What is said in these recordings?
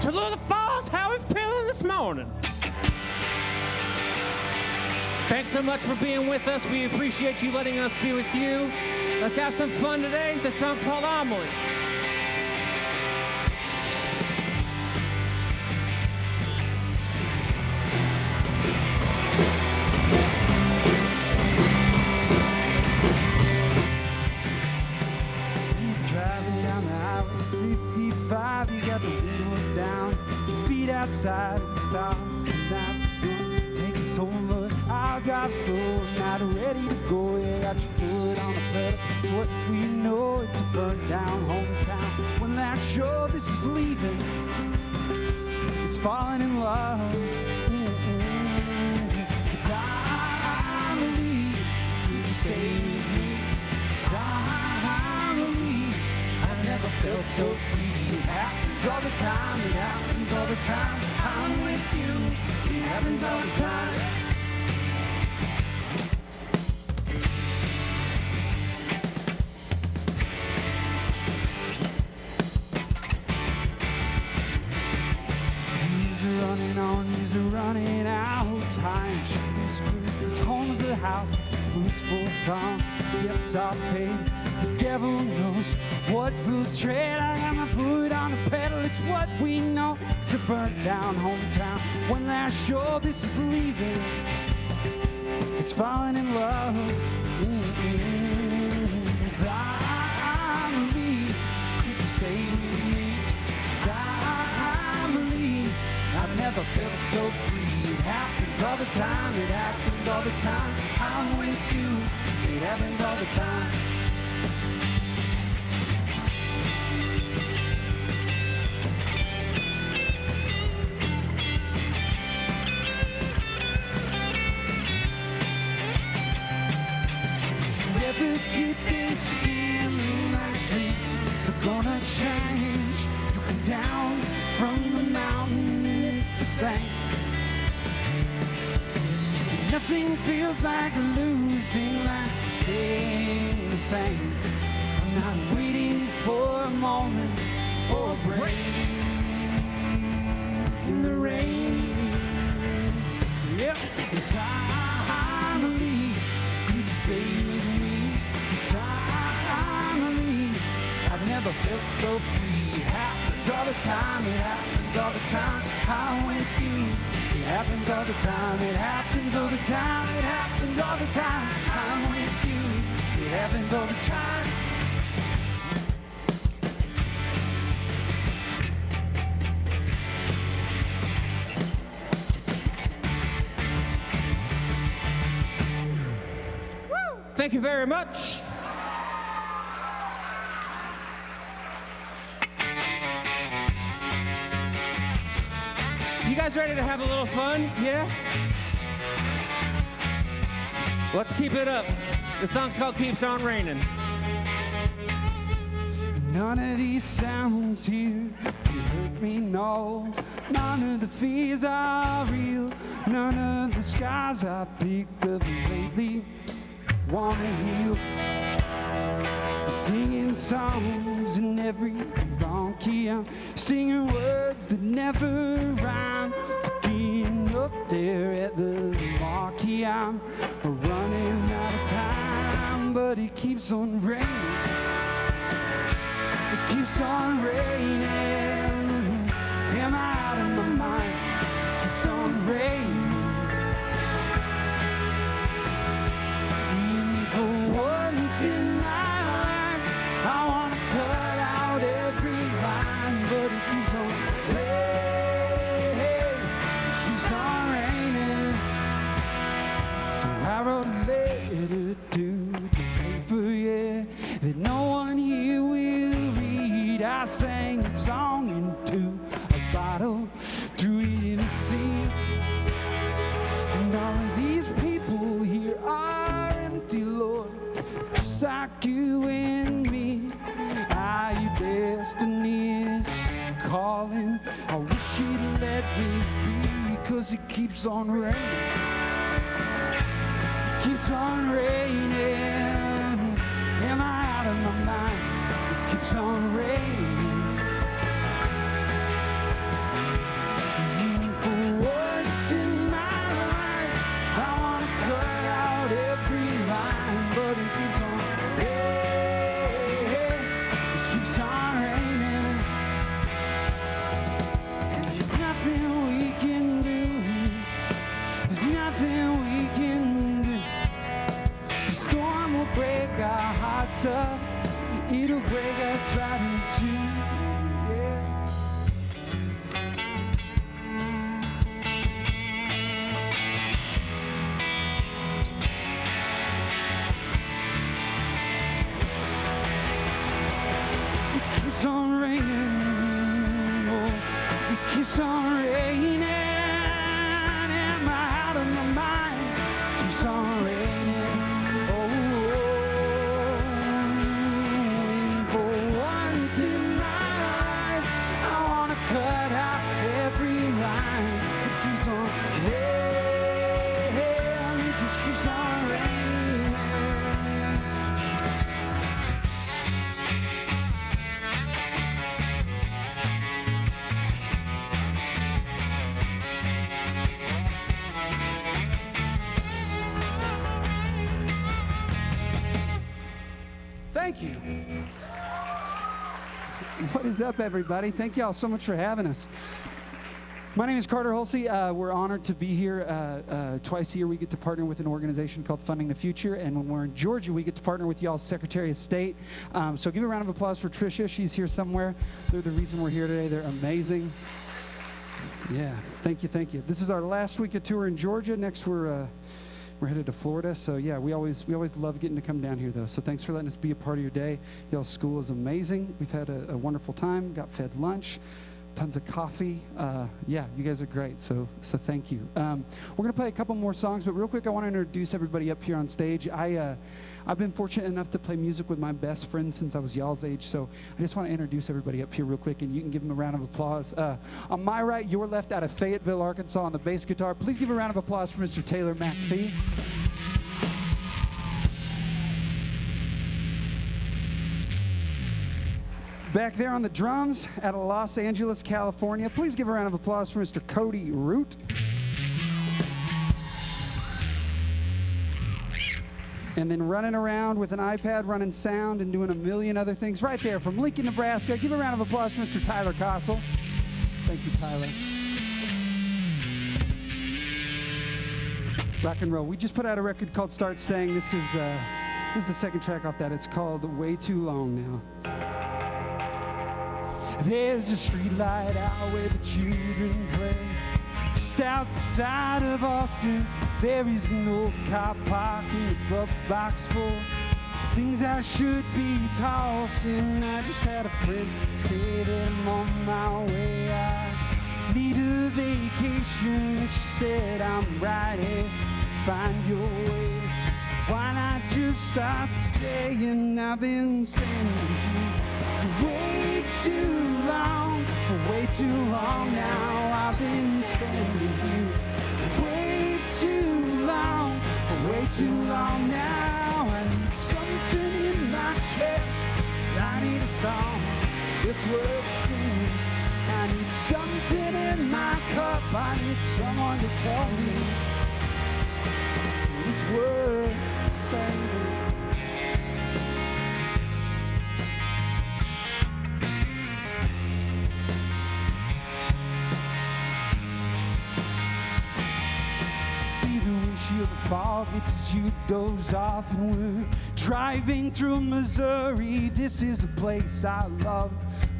Tallulah Falls, how we feeling this morning? Thanks so much for being with us. We appreciate you letting us be with you. Let's have some fun today. The song's called Amelie. Driving down the highway 55, you got the windows down, your feet outside, the stars tonight. Take us over, I'll drive slow, not ready to go. Yeah, got your foot on the pedal. It's what we know, it's a burnt down hometown. When that show this is leaving, it's falling in love. If I believe you stay with me, I never felt so free. It happens all the time, it happens all the time. I'm with you, it happens all the time. Years are running on, years are running out. Time whispers, this home's a house, boots full of fun, gets our paid. The devil knows what we'll trade. I got my foot on the pedal, it's what we know. It's a burnt down hometown. When they're sure this is leaving, it's falling in love. I believe you can stay with me. I believe I've never felt so free. It happens all the time, it happens all the time. I'm with you, it happens all the time. Get this feeling like things are gonna change. You come down from the mountain and it's the same. And nothing feels like losing, like staying the same. I'm not waiting for a moment or a break in the rain. Yep, it's I believe you just stay with me. I've never felt so free. It happens all the time, it happens all the time. I'm with you. It happens all the time, it happens all the time, it happens all the time. I'm with you. It happens all the time. Woo! Thank you very much. You guys ready to have a little fun? Yeah? Let's keep it up. The song's called Keeps On Raining. None of these sounds here can hurt me, no. None of the fears are real. None of the skies I picked up lately wanna heal. I'm singing songs in every wrong key. I'm singing words that never rhyme. Looking up there at the marquee. I'm running out of time, but it keeps on raining. It keeps on raining. Am I out of my mind? It keeps on raining. Even for once in my life, I want to cut out every line, but it keeps on raining. It keeps on raining. So I wrote a letter to the paper, yeah, that no one here will read. I sang a song into a bottle, threw it in the sea. And all of these people here are empty, Lord, just like you and me. Ah, your destiny is calling. I wish you'd let me be, 'cause it keeps on raining. It keeps on raining. Am I out of my mind? It keeps on raining. break our hearts up. It'll break us right in two. Yeah. It keeps on raining. Oh, it keeps on raining. Am I out of my mind? It keeps on raining. Oh, for once in my life, I wanna cut out every line. It keeps on raining. It just keeps on raining. Thank you. What is up, everybody? Thank y'all so much for having us. My name is Carter Hulsey. We're honored to be here. Twice a year we get to partner with an organization called Funding the Future, and when we're in Georgia, we get to partner with y'all's Secretary of State. So give a round of applause for Tricia. She's here somewhere. They're the reason we're here today. They're amazing. Yeah, thank you, thank you. This is our last week of tour in Georgia. Next we're headed to Florida, so yeah, we always love getting to come down here, though. So thanks for letting us be a part of your day. Y'all's school is amazing. We've had a wonderful time. Got fed lunch, tons of coffee. Yeah, you guys are great. So thank you. We're gonna play a couple more songs, but real quick, I want to introduce everybody up here on stage. I've been fortunate enough to play music with my best friend since I was y'all's age, so I just want to introduce everybody up here real quick, and you can give them a round of applause. On my right, your left, out of Fayetteville, Arkansas, on the bass guitar, please give a round of applause for Mr. Taylor McPhee. Back there on the drums, out of Los Angeles, California, please give a round of applause for Mr. Cody Root. And then running around with an iPad, running sound and doing a million other things right there from Lincoln, Nebraska. Give a round of applause for Mr. Tyler Kossel. Thank you, Tyler. Rock and roll. We just put out a record called Start Staying. This is the second track off that. It's called Way Too Long Now. There's a street light out where the children play. Just outside of Austin, there is an old car parked in a glove box full things I should be tossing. I just had a friend say that I'm on my way. I need a vacation, and she said I'm right here. Find your way. Why not just start staying? I've been standing here for way too long, now. I've been standing here for way too long now. I need something in my chest. I need a song that's worth singing. I need something in my cup. I need someone to tell me it's worth saving. The fog hits as you doze off, and we're driving through Missouri. This is a place I love,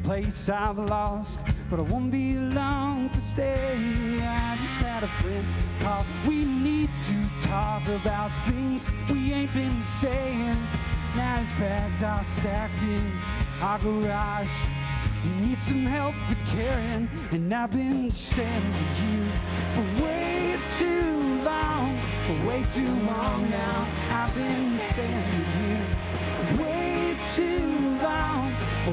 place I've lost, but I won't be long for staying. I just had a friend call. We need to talk about things we ain't been saying. Now his bags are stacked in our garage. He needs some help with carrying, and I've been standing here for way too long, now. I've been standing here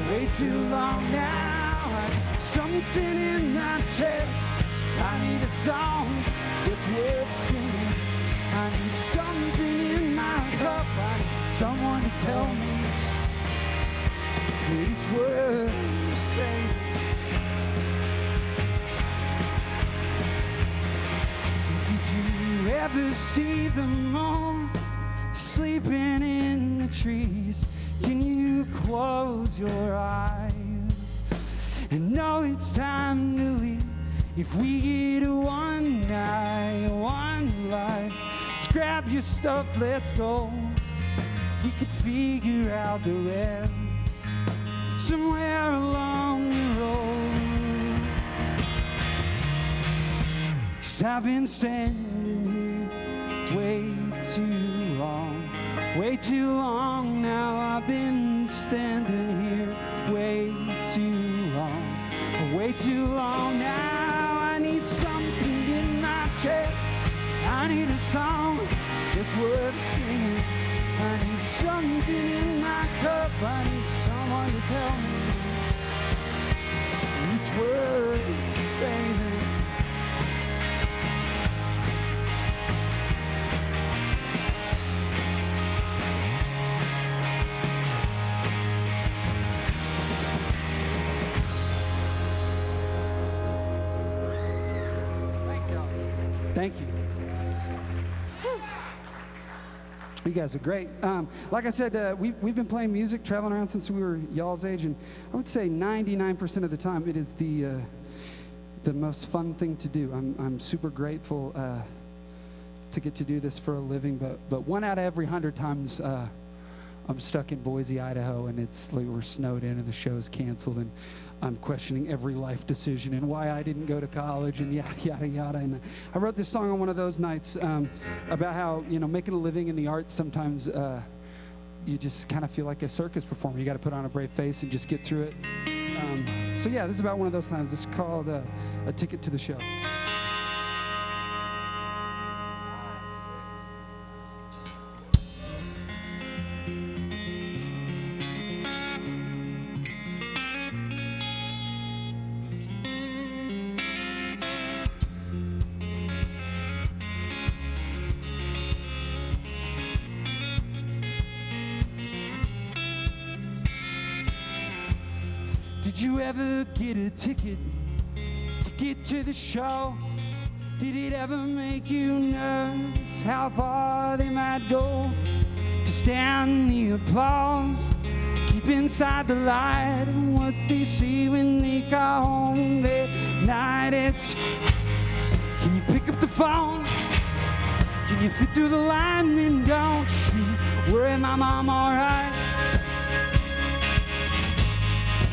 way too long now. I need something in my chest. I need a song that's worth singing. I need something in my cup. I need someone to tell me that it's worth saving. Ever see the moon sleeping in the trees? Can you close your eyes and know it's time to leave? If we get one night, one life, just grab your stuff, let's go. You could figure out the rest somewhere along the road. 'Cause I've been standing here way too long now. I've been standing here way too long now. I need something in my chest. I need a song that's worth singing. I need something in my cup. I need someone to tell me it's worth saving. Thank you. You guys are great. Like I said, we've been playing music, traveling around since we were y'all's age, and I would say 99% of the time it is the most fun thing to do. I'm super grateful to get to do this for a living, but 1 out of every 100 times I'm stuck in Boise, Idaho, and it's like we're snowed in and the show's canceled, and I'm questioning every life decision and why I didn't go to college and yada, yada, yada. And I wrote this song on one of those nights about how, making a living in the arts, sometimes you just kind of feel like a circus performer. You got to put on a brave face and just get through it. So yeah, this is about one of those times. This is called A Ticket to the Show. Did you ever get a ticket to get to the show? Did it ever make you nervous how far they might go? To stand the applause, to keep inside the light, and what they see when they go home at night. It's, can you pick up the phone? Can you fit through the line? Then don't you worry, my mom, alright?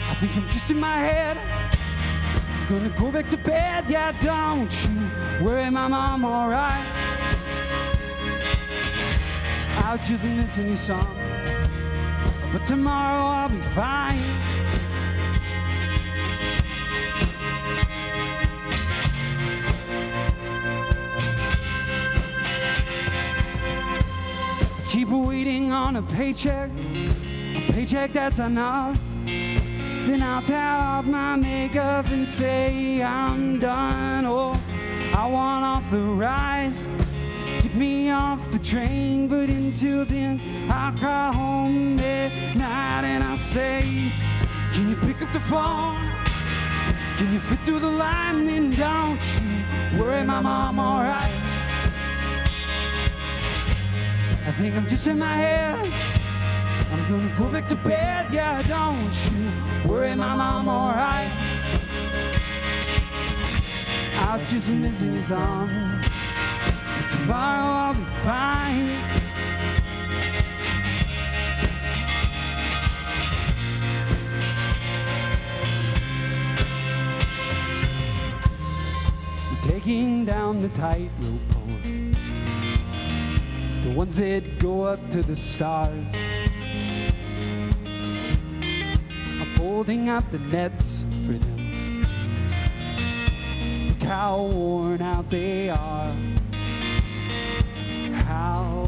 I think I'm just in my head, I'm gonna go back to bed. Yeah, don't you worry, my mom, alright? I'll just listen to your song, but tomorrow I'll be fine. Keep waiting on a paycheck that's enough. Then I'll tear off my makeup and say I'm done. Oh, I want off the ride, get me off the train. But until then, I'll call home at night and I'll say, can you pick up the phone? Can you fit through the line? Then don't you worry, my mom, alright? I think I'm just in my head, I'm gonna go back to bed. Yeah, don't you worry, my mom, alright? I'm just missing your song, but tomorrow I'll be fine. We're taking down the tightrope poles, the ones that go up to the stars. Holding out the nets for them. Look how worn out they are. How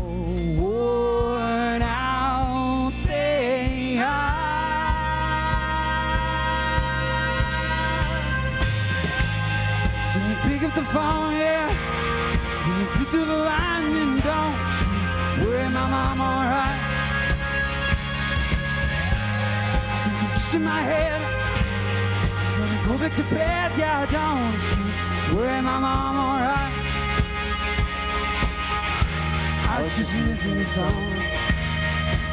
worn out they are. Can you pick up the phone? Yeah. Can you fit through the line? And don't you worry, my mom, alright? In my head, I'm gonna go back to bed. Yeah, don't you worry, my mom, alright? I was just missing your song,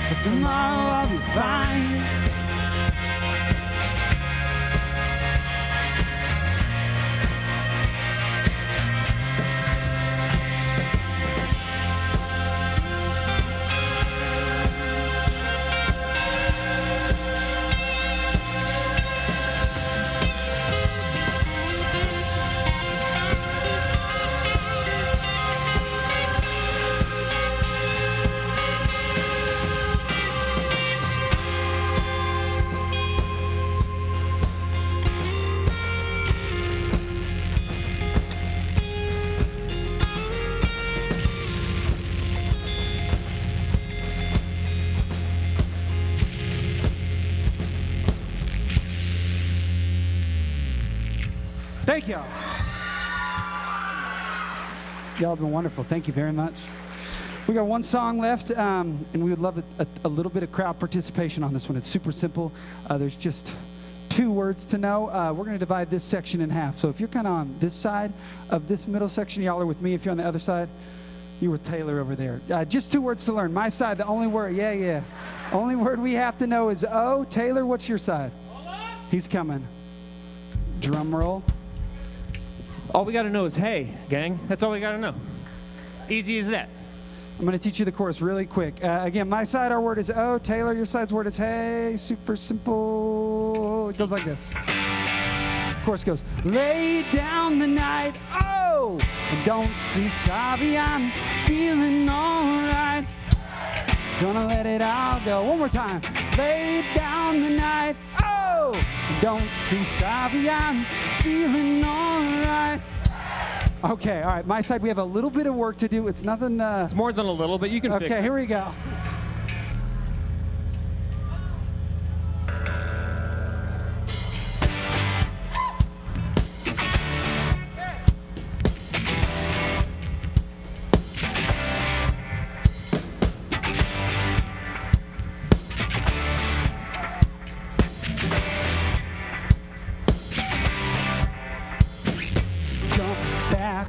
but tomorrow I'll be fine. Thank y'all. Y'all have been wonderful. Thank you very much. We got one song left, and we would love a little bit of crowd participation on this one. It's super simple. There's just 2 words to know. We're going to divide this section in half. So if you're kind of on this side of this middle section, y'all are with me. If you're on the other side, you're with Taylor over there. Just 2 words to learn. My side, the only word, only word we have to know is O. Taylor, what's your side? He's coming. Drum roll. All we got to know is hey, gang. That's all we got to know. Easy as that. I'm going to teach you the chorus really quick. Again, my side, our word is O. Taylor, your side's word is hey. Super simple. It goes like this. Chorus goes, lay down the night, oh, and don't say sorry, I'm feeling all right. Gonna let it all go. One more time. Lay down the night, oh, and don't say sorry, I'm feeling all right. Okay, all right, my side, we have a little bit of work to do. It's nothing... It's more than a little, but you can fix it. Okay, here we go.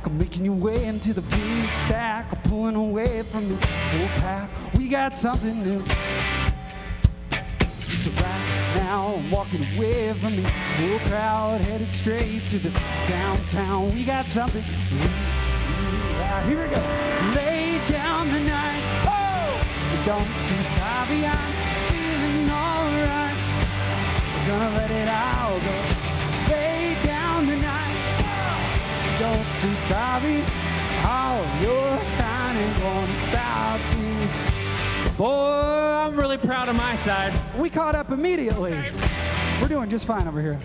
I'm making your way into the big stack, I'm pulling away from the whole pack. We got something new. It's right now, I'm walking away from the whole crowd, headed straight to the downtown. We got something new. Here we go. Lay down the night, oh, don't say sorry, I'm feeling alright. We're gonna let it all go. Lay down the night. Don't say sorry, all your crying ain't gonna stop you. Boy, I'm really proud of my side. We caught up immediately. We're doing just fine over here.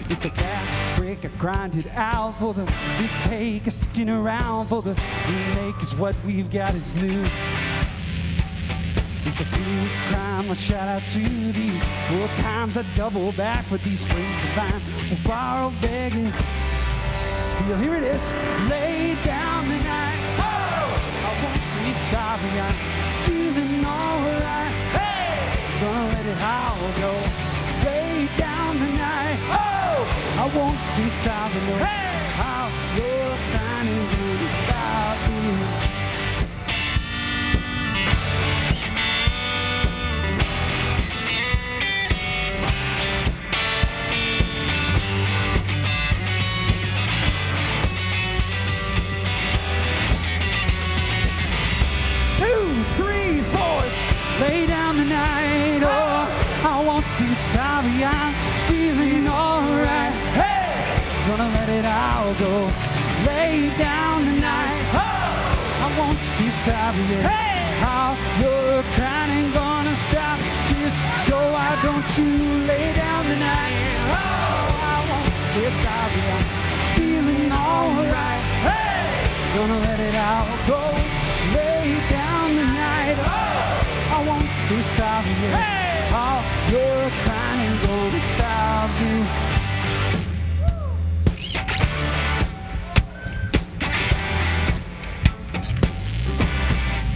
It's a backbreaker, grind it out for the retake, sticking around for the remake, 'cause what we've got is new. It's a big crime, a shout out to the old times. I double back for these friends of mine. We'll borrow, beg, and steal. Here it is. Lay down the night. Oh, I won't say sorry. I'm feeling alright. Hey, gonna let it all go. Lay down the night. Oh, I won't say sorry. No. Hey, how you're crying and gonna stop me. Lay down the night, oh, I won't say sorry, I'm feeling alright. Hey, gonna let it all go. Lay down the night, oh, I won't say sorry. Hey, how you're crying ain't gonna stop this show. Why don't you lay down the night? Oh, I won't say sorry, I'm feeling alright. Hey, gonna let it all go. Lay down the night, oh, I won't say sorry, yeah. Hey! All your crying ain't gonna stop you.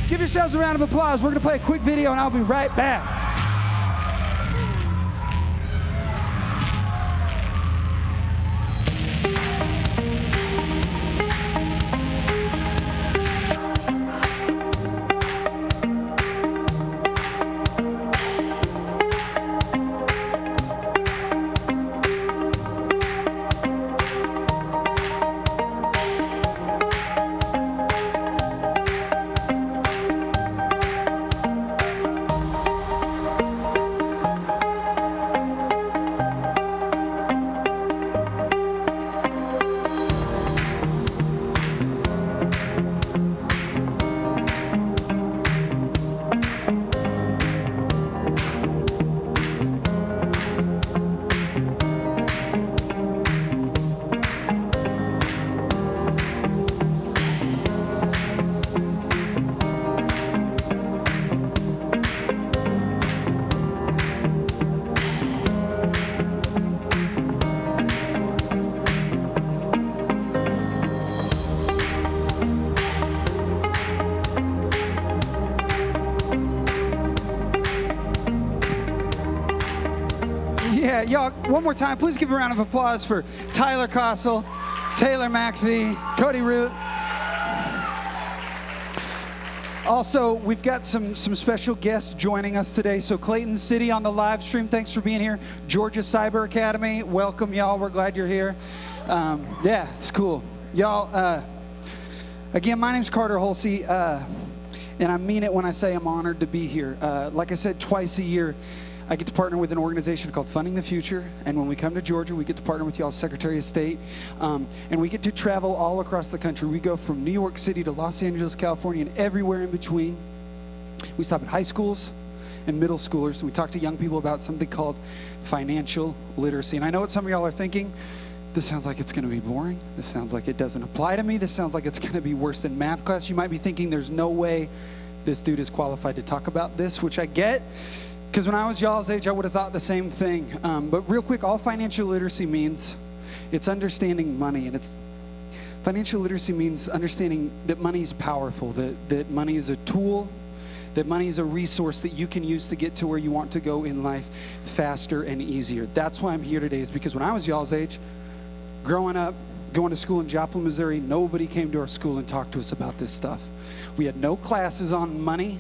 Give yourselves a round of applause. We're gonna play a quick video and I'll be right back. Yeah, y'all, one more time, please give a round of applause for Tyler Kossel, Taylor McPhee, Cody Root. Also, we've got some special guests joining us today. So Clayton City on the live stream, thanks for being here. Georgia Cyber Academy, welcome y'all. We're glad you're here. Yeah, it's cool. Y'all, again, my name's Carter Hulsey, and I mean it when I say I'm honored to be here. Like I said, twice a year, I get to partner with an organization called Funding the Future, and when we come to Georgia, we get to partner with y'all's Secretary of State, and we get to travel all across the country. We go from New York City to Los Angeles, California, and everywhere in between. We stop at high schools and middle schoolers, and we talk to young people about something called financial literacy. And I know what some of y'all are thinking. This sounds like it's going to be boring. This sounds like it doesn't apply to me. This sounds like it's going to be worse than math class. You might be thinking there's no way this dude is qualified to talk about this, which I get. Because when I was y'all's age, I would have thought the same thing. But real quick, all financial literacy means, it's understanding money. And financial literacy means understanding that money is powerful, that money is a tool, that money is a resource that you can use to get to where you want to go in life faster and easier. That's why I'm here today, is because when I was y'all's age, growing up, going to school in Joplin, Missouri, nobody came to our school and talked to us about this stuff. We had no classes on money.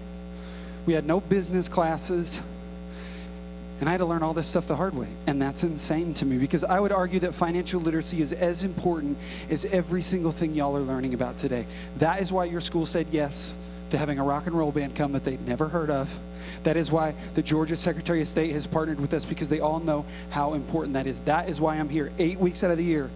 We had no business classes. And I had to learn all this stuff the hard way. And that's insane to me, because I would argue that financial literacy is as important as every single thing y'all are learning about today. That is why your school said yes to having a rock and roll band come that they'd never heard of. That is why the Georgia Secretary of State has partnered with us, because they all know how important that is. That is why I'm here 8 weeks out of the year.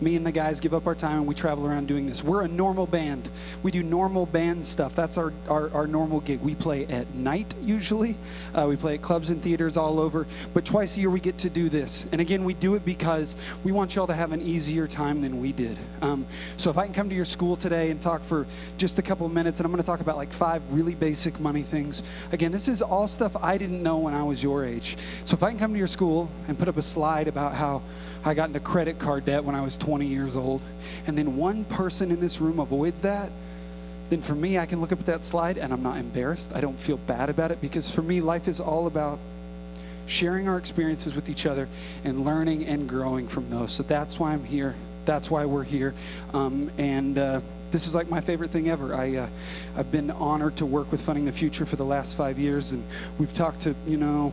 Me and the guys give up our time and we travel around doing this. We're a normal band. We do normal band stuff. That's our normal gig. We play at night usually. We play at clubs and theaters all over. But twice a year we get to do this. And again, we do it because we want y'all to have an easier time than we did. So if I can come to your school today and talk for just a couple of minutes, and I'm going to talk about like 5 really basic money things. Again, this is all stuff I didn't know when I was your age. So if I can come to your school and put up a slide about how I got into credit card debt when I was 20 years old, and then one person in this room avoids that, then for me, I can look up at that slide and I'm not embarrassed. I don't feel bad about it, because for me, life is all about sharing our experiences with each other and learning and growing from those. So that's why I'm here. That's why we're here. This is like my favorite thing ever. I've been honored to work with Funding the Future for the last 5 years, and we've talked to,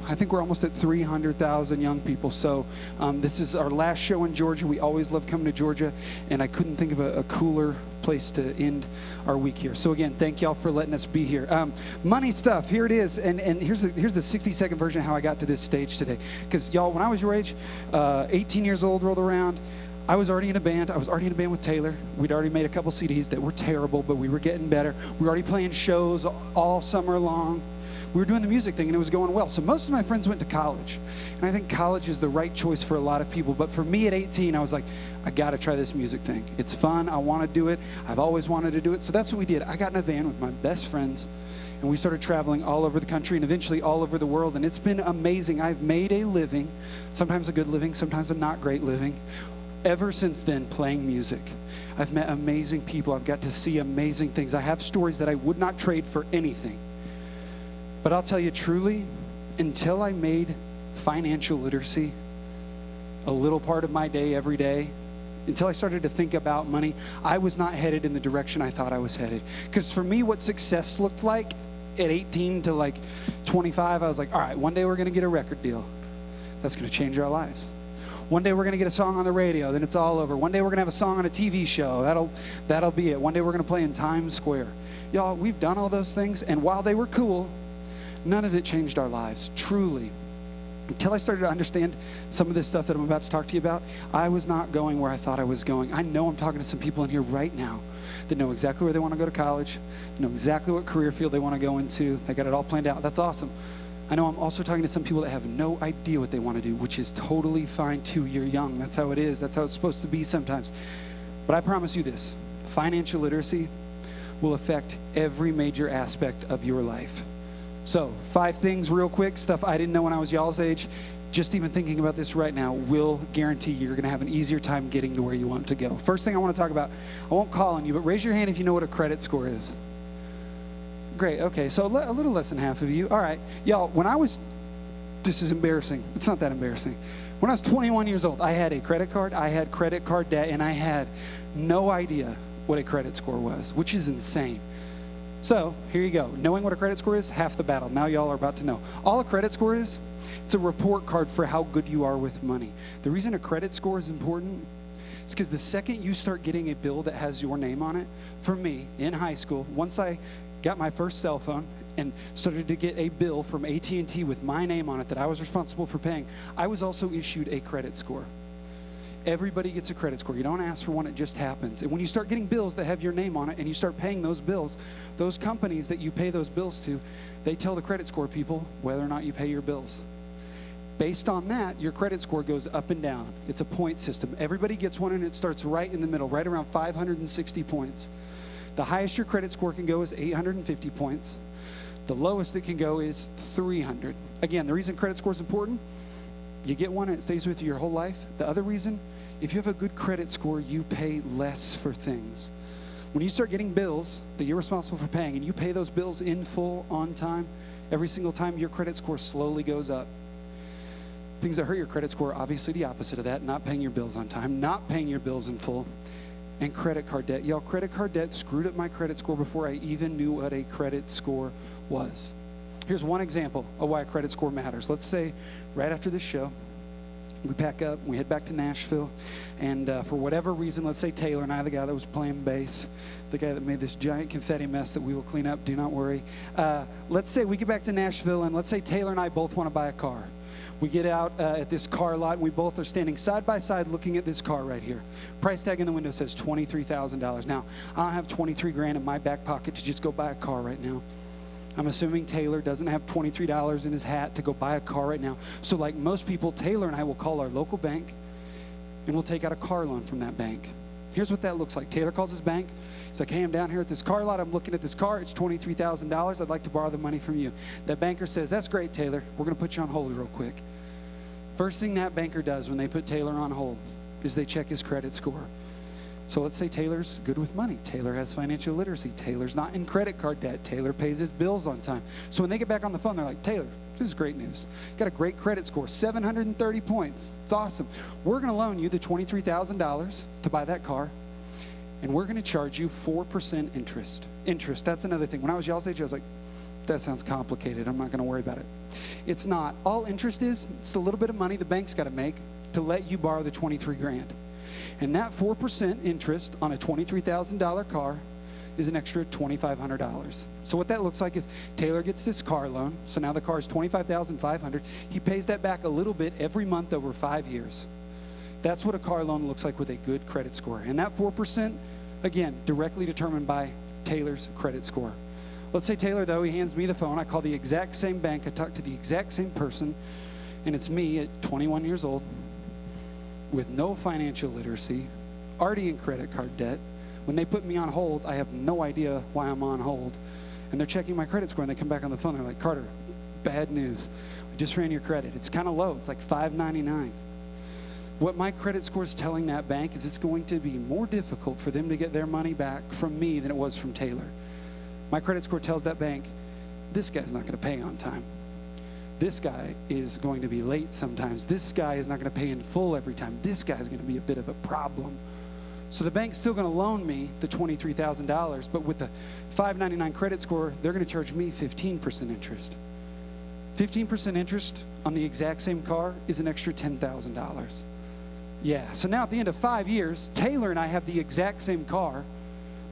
I think we're almost at 300,000 young people. So this is our last show in Georgia. We always love coming to Georgia, and I couldn't think of a cooler place to end our week here. So again, thank y'all for letting us be here. Money stuff, here it is. And here's the 60-second version of how I got to this stage today. Because y'all, when I was your age, 18 years old rolled around, I was already in a band. I was already in a band with Taylor. We'd already made a couple CDs that were terrible, but we were getting better. We were already playing shows all summer long. We were doing the music thing, and it was going well. So most of my friends went to college, and I think college is the right choice for a lot of people. But for me at 18, I was like, I got to try this music thing. It's fun. I want to do it. I've always wanted to do it. So that's what we did. I got in a van with my best friends, and we started traveling all over the country and eventually all over the world. And it's been amazing. I've made a living, sometimes a good living, sometimes a not great living, ever since then, playing music. I've met amazing people. I've got to see amazing things. I have stories that I would not trade for anything. But I'll tell you truly, until I made financial literacy a little part of my day every day, until I started to think about money, I was not headed in the direction I thought I was headed. Because for me, what success looked like at 18 to like 25, I was like, all right, one day we're going to get a record deal. That's going to change our lives. One day we're going to get a song on the radio, then it's all over. One day we're going to have a song on a TV show. That'll be it. One day we're going to play in Times Square. Y'all, we've done all those things, and while they were cool, none of it changed our lives, truly. Until I started to understand some of this stuff that I'm about to talk to you about, I was not going where I thought I was going. I know I'm talking to some people in here right now that know exactly where they want to go to college, know exactly what career field they want to go into. They got it all planned out. That's awesome. I know I'm also talking to some people that have no idea what they want to do, which is totally fine too. You're young. That's how it is. That's how it's supposed to be sometimes. But I promise you this, financial literacy will affect every major aspect of your life. So 5 things real quick, stuff I didn't know when I was y'all's age. Just even thinking about this right now will guarantee you're going to have an easier time getting to where you want to go. First thing I want to talk about, I won't call on you, but raise your hand if you know what a credit score is. Great, okay, so a little less than half of you. All right, y'all, when I was this is embarrassing. It's not that embarrassing. When I was 21 years old, I had a credit card, I had credit card debt, and I had no idea what a credit score was, which is insane. So here you go. Knowing what a credit score is, half the battle. Now y'all are about to know. All a credit score is, it's a report card for how good you are with money. The reason a credit score is important is because the second you start getting a bill that has your name on it, for me, in high school, once I got my first cell phone and started to get a bill from AT&T with my name on it that I was responsible for paying, I was also issued a credit score. Everybody gets a credit score. You don't ask for one, it just happens. And when you start getting bills that have your name on it and you start paying those bills, those companies that you pay those bills to, they tell the credit score people whether or not you pay your bills. Based on that, your credit score goes up and down. It's a point system. Everybody gets one and it starts right in the middle, right around 560 points. The highest your credit score can go is 850 points. The lowest it can go is 300. Again, the reason credit score is important, you get one and it stays with you your whole life. The other reason, if you have a good credit score, you pay less for things. When you start getting bills that you're responsible for paying and you pay those bills in full on time, every single time your credit score slowly goes up. Things that hurt your credit score, obviously the opposite of that, not paying your bills on time, not paying your bills in full, and credit card debt. Y'all, credit card debt screwed up my credit score before I even knew what a credit score was. Here's one example of why a credit score matters. Let's say right after this show, we pack up, we head back to Nashville, and for whatever reason, let's say Taylor and I, the guy that was playing bass, the guy that made this giant confetti mess that we will clean up, do not worry. Let's say we get back to Nashville, and let's say Taylor and I both want to buy a car. We get out at this car lot, and we both are standing side by side looking at this car right here. Price tag in the window says $23,000. Now, I don't have 23 grand in my back pocket to just go buy a car right now. I'm assuming Taylor doesn't have $23 in his hat to go buy a car right now. So like most people, Taylor and I will call our local bank, and we'll take out a car loan from that bank. Here's what that looks like. Taylor calls his bank. He's like, hey, I'm down here at this car lot. I'm looking at this car. It's $23,000. I'd like to borrow the money from you. That banker says, that's great, Taylor. We're going to put you on hold real quick. First thing that banker does when they put Taylor on hold is they check his credit score. So let's say Taylor's good with money. Taylor has financial literacy. Taylor's not in credit card debt. Taylor pays his bills on time. So when they get back on the phone, they're like, Taylor, this is great news. Got a great credit score, 730 points. It's awesome. We're going to loan you the $23,000 to buy that car, and we're going to charge you 4% interest. Interest, that's another thing. When I was y'all's age, I was like, that sounds complicated. I'm not going to worry about it. It's not. All interest is, it's a little bit of money the bank's got to make to let you borrow the 23 grand. And that 4% interest on a $23,000 car is an extra $2,500. So what that looks like is Taylor gets this car loan. So now the car is $25,500. He pays that back a little bit every month over 5 years. That's what a car loan looks like with a good credit score. And that 4%, again, directly determined by Taylor's credit score. Let's say Taylor, though, he hands me the phone. I call the exact same bank. I talk to the exact same person. And it's me at 21 years old with no financial literacy, already in credit card debt. When they put me on hold, I have no idea why I'm on hold. And they're checking my credit score, and they come back on the phone. They're like, Carter, bad news. We just ran your credit. It's kind of low. It's like 599. What my credit score is telling that bank is it's going to be more difficult for them to get their money back from me than it was from Taylor. My credit score tells that bank, this guy's not going to pay on time. This guy is going to be late sometimes. This guy is not going to pay in full every time. This guy's going to be a bit of a problem. So the bank's still going to loan me the $23,000, but with the 599 credit score, they're going to charge me 15% interest. 15% interest on the exact same car is an extra $10,000. Yeah, so now at the end of 5 years, Taylor and I have the exact same car,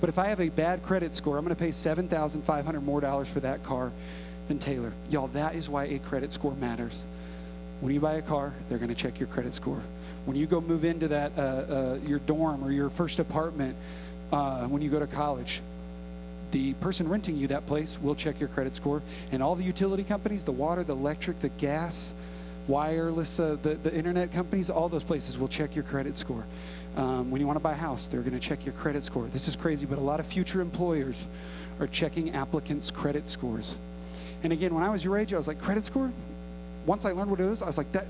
but if I have a bad credit score, I'm going to pay $7,500 more for that car than Taylor. Y'all, that is why a credit score matters. When you buy a car, they're going to check your credit score. When you go move into that your dorm or your first apartment, when you go to college, the person renting you that place will check your credit score. And all the utility companies, the water, the electric, the gas, wireless, the internet companies, all those places will check your credit score. When you want to buy a house, they're going to check your credit score. This is crazy, but a lot of future employers are checking applicants' credit scores. And again, when I was your age, I was like, credit score? Once I learned what it was, I was like, that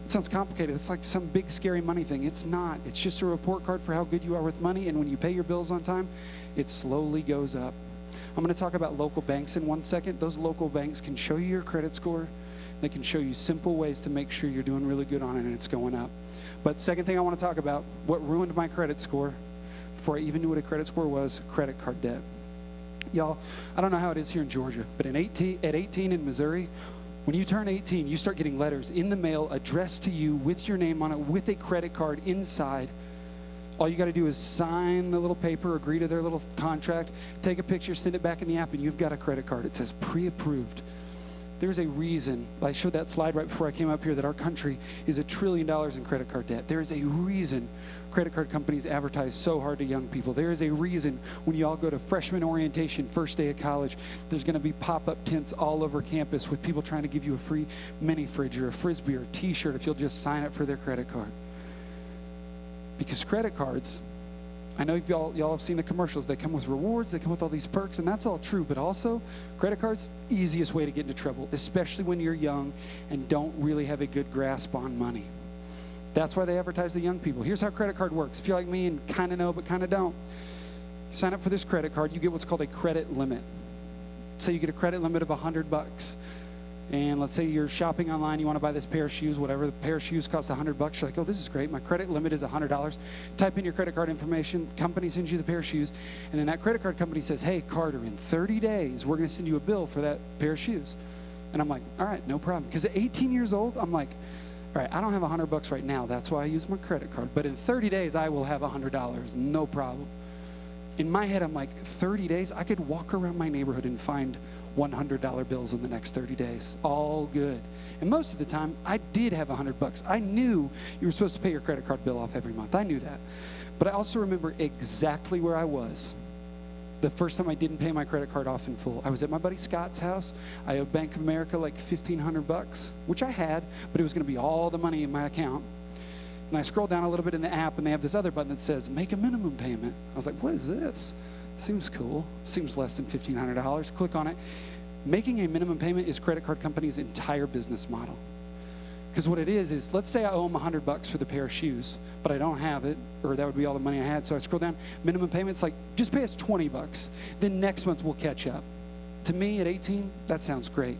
sounds complicated. It's like some big, scary money thing. It's not. It's just a report card for how good you are with money, and when you pay your bills on time, it slowly goes up. I'm going to talk about local banks in 1 second. Those local banks can show you your credit score. They can show you simple ways to make sure you're doing really good on it and it's going up. But second thing I want to talk about, what ruined my credit score, before I even knew what a credit score was, credit card debt. Y'all, I don't know how it is here in Georgia, but at 18 in Missouri, when you turn 18, you start getting letters in the mail addressed to you with your name on it, with a credit card inside. All you got to do is sign the little paper, agree to their little contract, take a picture, send it back in the app, and you've got a credit card. It says pre-approved. There's a reason, I showed that slide right before I came up here, that our country is $1 trillion in credit card debt. There is a reason credit card companies advertise so hard to young people. There is a reason when you all go to freshman orientation, first day of college, there's going to be pop-up tents all over campus with people trying to give you a free mini fridge or a Frisbee or a t-shirt if you'll just sign up for their credit card. Because credit cards, I know y'all have seen the commercials. They come with rewards, they come with all these perks, and that's all true. But also, credit cards, easiest way to get into trouble, especially when you're young and don't really have a good grasp on money. That's why they advertise to young people. Here's how credit card works. If you're like me and kind of know but kind of don't, sign up for this credit card, you get what's called a credit limit. Say you get a credit limit of $100. And let's say you're shopping online, you want to buy this pair of shoes, whatever, the pair of shoes costs $100. You're like, oh, this is great. My credit limit is $100. Type in your credit card information, company sends you the pair of shoes, and then that credit card company says, hey, Carter, in 30 days, we're going to send you a bill for that pair of shoes. And I'm like, all right, no problem. Because at 18 years old, I'm like, all right, I don't have $100 right now. That's why I use my credit card. But in 30 days, I will have $100, no problem. In my head, I'm like, 30 days? I could walk around my neighborhood and find $100 bills in the next 30 days. All good. And most of the time, I did have $100. I knew you were supposed to pay your credit card bill off every month. I knew that. But I also remember exactly where I was the first time I didn't pay my credit card off in full. I was at my buddy Scott's house. I owed Bank of America like $1,500, which I had, but it was going to be all the money in my account. And I scrolled down a little bit in the app, and they have this other button that says, make a minimum payment. I was like, what is this? Seems cool. Seems less than $1,500. Click on it. Making a minimum payment is credit card companies' entire business model. Because what it is let's say I owe them $100 for the pair of shoes, but I don't have it, or that would be all the money I had. So I scroll down, minimum payment's like, just pay us $20. Then next month we'll catch up. To me at 18, that sounds great.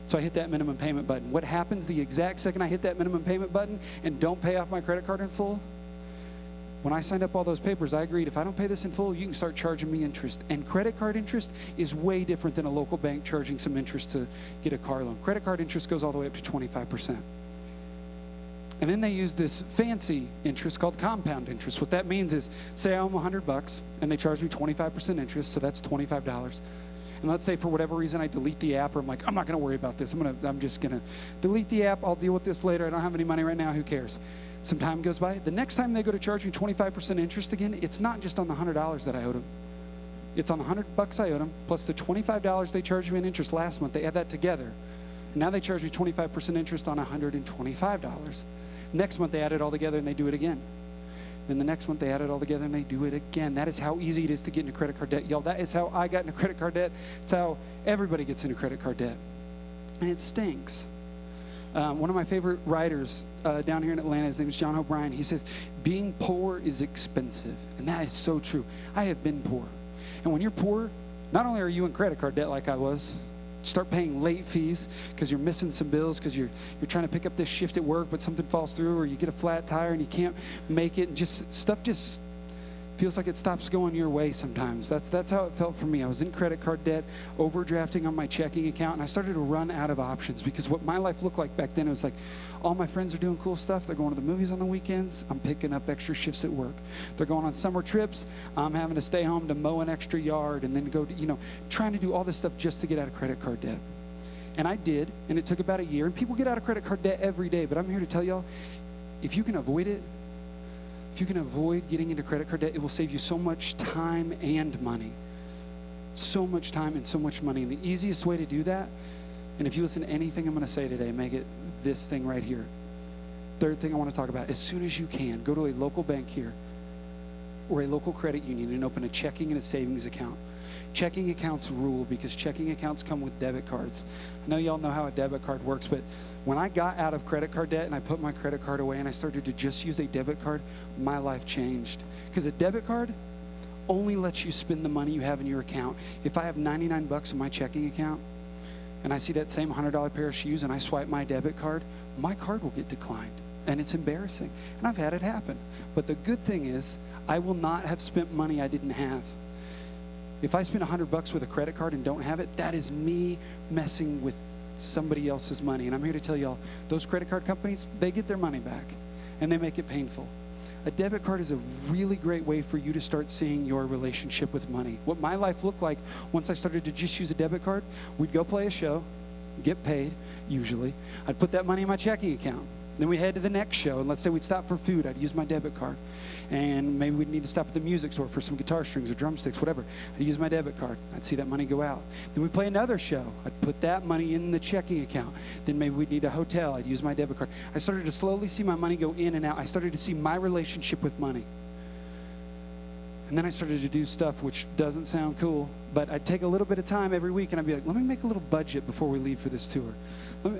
So I hit that minimum payment button. What happens the exact second I hit that minimum payment button and don't pay off my credit card in full? When I signed up all those papers, I agreed, if I don't pay this in full, you can start charging me interest. And credit card interest is way different than a local bank charging some interest to get a car loan. Credit card interest goes all the way up to 25%. And then they use this fancy interest called compound interest. What that means is, say I owe them $100 and they charge me 25% interest, so that's $25. And let's say for whatever reason I delete the app, or I'm like, I'm not going to worry about this. I'm just going to delete the app. I'll deal with this later. I don't have any money right now. Who cares? Some time goes by. The next time they go to charge me 25% interest again, it's not just on the $100 that I owed them. It's on the $100 I owed them, plus the $25 they charged me in interest last month. They add that together. And now they charge me 25% interest on $125. Next month they add it all together and they do it again. Then the next month they add it all together and they do it again. That is how easy it is to get into credit card debt. Y'all, that is how I got into credit card debt. It's how everybody gets into credit card debt. And it stinks. One of my favorite writers down here in Atlanta, his name is John O'Brien. He says, being poor is expensive. And that is so true. I have been poor. And when you're poor, not only are you in credit card debt like I was, start paying late fees because you're missing some bills because you're trying to pick up this shift at work, but something falls through, or you get a flat tire and you can't make it. And stuff just feels like it stops going your way sometimes. That's how it felt for me. I was in credit card debt, overdrafting on my checking account, and I started to run out of options because what my life looked like back then, it was like all my friends are doing cool stuff. They're going to the movies on the weekends. I'm picking up extra shifts at work. They're going on summer trips. I'm having to stay home to mow an extra yard and then go to, trying to do all this stuff just to get out of credit card debt. And I did, and it took about a year. And people get out of credit card debt every day, but I'm here to tell y'all, if you can avoid it, if you can avoid getting into credit card debt, it will save you so much time and money. So much time and so much money. And the easiest way to do that, and if you listen to anything I'm going to say today, make it this thing right here. Third thing I want to talk about, as soon as you can, go to a local bank here or a local credit union and open a checking and a savings account. Checking accounts rule because checking accounts come with debit cards. I know y'all know how a debit card works, but when I got out of credit card debt and I put my credit card away and I started to just use a debit card, my life changed. Because a debit card only lets you spend the money you have in your account. If I have $99 in my checking account, and I see that same $100 pair of shoes and I swipe my debit card, my card will get declined. And it's embarrassing. And I've had it happen. But the good thing is, I will not have spent money I didn't have. If I spend $100 with a credit card and don't have it, that is me messing with somebody else's money. And I'm here to tell y'all, those credit card companies, they get their money back and they make it painful. A debit card is a really great way for you to start seeing your relationship with money. What my life looked like once I started to just use a debit card, we'd go play a show, get paid, usually. I'd put that money in my checking account. Then we head to the next show, and let's say we'd stop for food. I'd use my debit card. And maybe we'd need to stop at the music store for some guitar strings or drumsticks, whatever. I'd use my debit card. I'd see that money go out. Then we'd play another show. I'd put that money in the checking account. Then maybe we'd need a hotel. I'd use my debit card. I started to slowly see my money go in and out. I started to see my relationship with money. And then I started to do stuff which doesn't sound cool, but I'd take a little bit of time every week and I'd be like, let me make a little budget before we leave for this tour.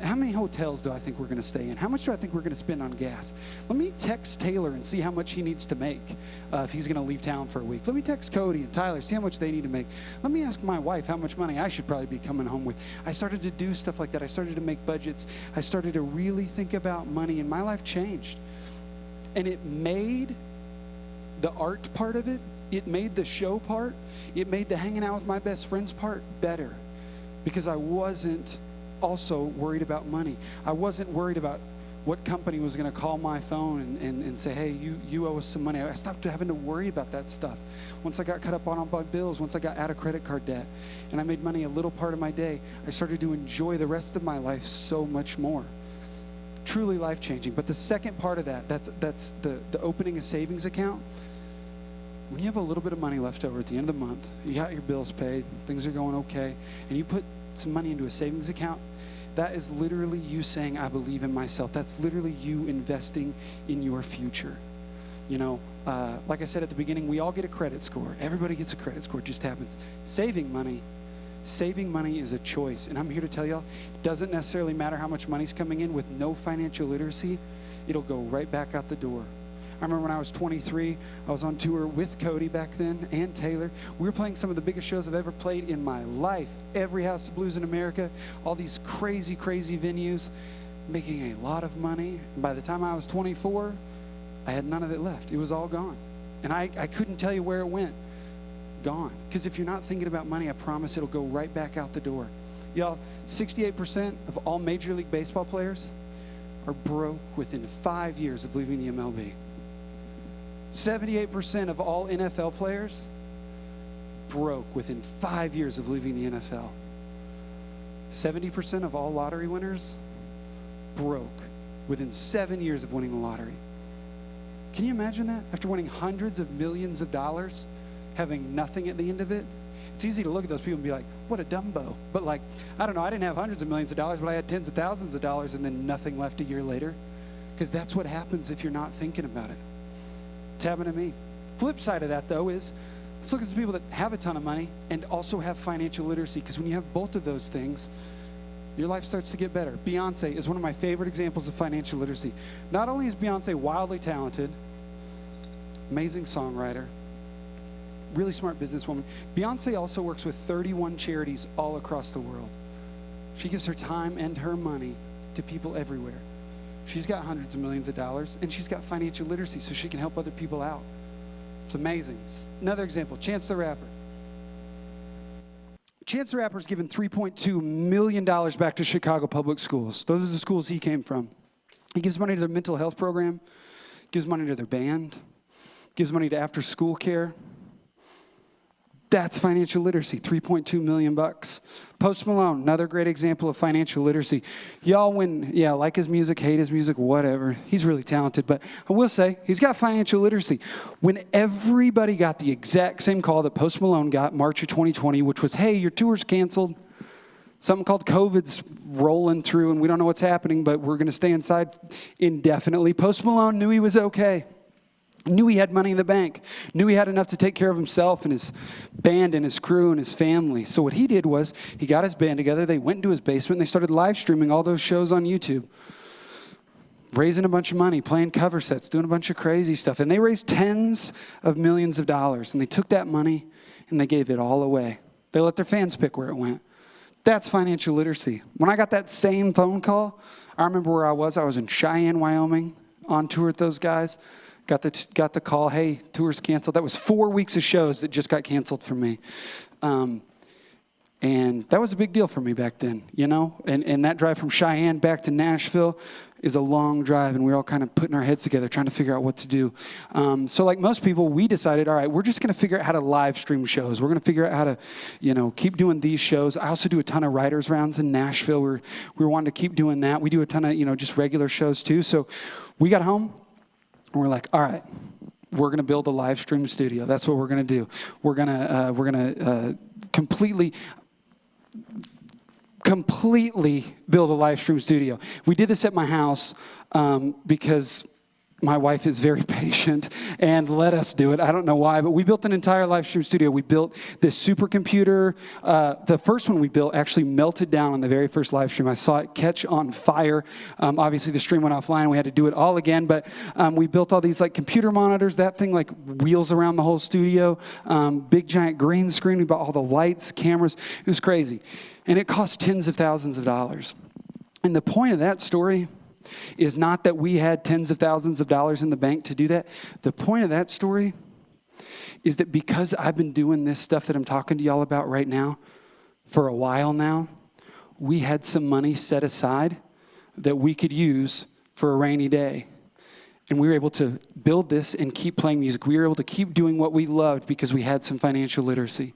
How many hotels do I think we're going to stay in? How much do I think we're going to spend on gas? Let me text Taylor and see how much he needs to make if he's going to leave town for a week. Let me text Cody and Tyler, see how much they need to make. Let me ask my wife how much money I should probably be coming home with. I started to do stuff like that. I started to make budgets. I started to really think about money, and my life changed. And it made the art part of it made the show part, it made the hanging out with my best friends part better, because I wasn't also worried about money. I wasn't worried about what company was going to call my phone and say, hey, you owe us some money. I stopped having to worry about that stuff. Once I got caught up on all my bills, once I got out of credit card debt, and I made money a little part of my day, I started to enjoy the rest of my life so much more. Truly life-changing. But the second part of that, that's the opening a savings account. When you have a little bit of money left over at the end of the month, you got your bills paid, things are going okay, and you put some money into a savings account, that is literally you saying, I believe in myself. That's literally you investing in your future. You know, like I said at the beginning, we all get a credit score. Everybody gets a credit score. It just happens. Saving money is a choice. And I'm here to tell y'all, it doesn't necessarily matter how much money's coming in. With no financial literacy, it'll go right back out the door. I remember when I was 23, I was on tour with Cody back then and Taylor. We were playing some of the biggest shows I've ever played in my life. Every House of Blues in America, all these crazy, crazy venues, making a lot of money. And by the time I was 24, I had none of it left. It was all gone. And I couldn't tell you where it went. Gone. Because if you're not thinking about money, I promise it'll go right back out the door. Y'all, 68% of all Major League Baseball players are broke within 5 years of leaving the MLB. 78% of all NFL players broke within 5 years of leaving the NFL. 70% of all lottery winners broke within 7 years of winning the lottery. Can you imagine that? After winning hundreds of millions of dollars, having nothing at the end of it? It's easy to look at those people and be like, what a dumbo. But like, I don't know, I didn't have hundreds of millions of dollars, but I had tens of thousands of dollars and then nothing left a year later. Because that's what happens if you're not thinking about it. It's happened to me. Flip side of that, though, is let's look at some people that have a ton of money and also have financial literacy, because when you have both of those things, your life starts to get better. Beyonce is one of my favorite examples of financial literacy. Not only is Beyonce wildly talented, amazing songwriter, really smart businesswoman, Beyonce also works with 31 charities all across the world. She gives her time and her money to people everywhere. She's got hundreds of millions of dollars, and she's got financial literacy so she can help other people out. It's amazing. Another example, Chance the Rapper. Chance the Rapper's given $3.2 million back to Chicago public schools. Those are the schools he came from. He gives money to their mental health program, gives money to their band, gives money to after-school care. That's financial literacy, $3.2 million. Post Malone, another great example of financial literacy. Y'all, like his music, hate his music, whatever. He's really talented, but I will say, he's got financial literacy. When everybody got the exact same call that Post Malone got March of 2020, which was, hey, your tour's canceled. Something called COVID's rolling through, and we don't know what's happening, but we're going to stay inside indefinitely. Post Malone knew he was okay. Knew he had money in the bank, knew he had enough to take care of himself and his band and his crew and his family. So what he did was he got his band together, they went into his basement, and they started live streaming all those shows on YouTube, raising a bunch of money, playing cover sets, doing a bunch of crazy stuff. And they raised tens of millions of dollars, and they took that money and they gave it all away. They let their fans pick where it went. That's financial literacy. When I got that same phone call, I remember where I was. I was in Cheyenne, Wyoming, on tour with those guys. Got the call, hey, tour's canceled. That was 4 weeks of shows that just got canceled for me. And that was a big deal for me back then, you know? And that drive from Cheyenne back to Nashville is a long drive, and we were all kind of putting our heads together trying to figure out what to do. So like most people, we decided, all right, we're just going to figure out how to live stream shows. We're going to figure out how to, you know, keep doing these shows. I also do a ton of writers' rounds in Nashville. We were wanting to keep doing that. We do a ton of, you know, just regular shows too. So we got home, and we're like, all right, we're going to build a live stream studio. That's what we're going to do. We're going to completely build a live stream studio. We did this at my house because my wife is very patient and let us do it. I don't know why, but we built an entire live stream studio. We built this supercomputer. The first one we built actually melted down on the very first live stream. I saw it catch on fire. Obviously, the stream went offline, and we had to do it all again. But we built all these like computer monitors. That thing like wheels around the whole studio. Big giant green screen. We bought all the lights, cameras. It was crazy, and it cost tens of thousands of dollars. And the point of that story is not that we had tens of thousands of dollars in the bank to do that. The point of that story is that because I've been doing this stuff that I'm talking to y'all about right now for a while now, we had some money set aside that we could use for a rainy day. And we were able to build this and keep playing music. We were able to keep doing what we loved because we had some financial literacy.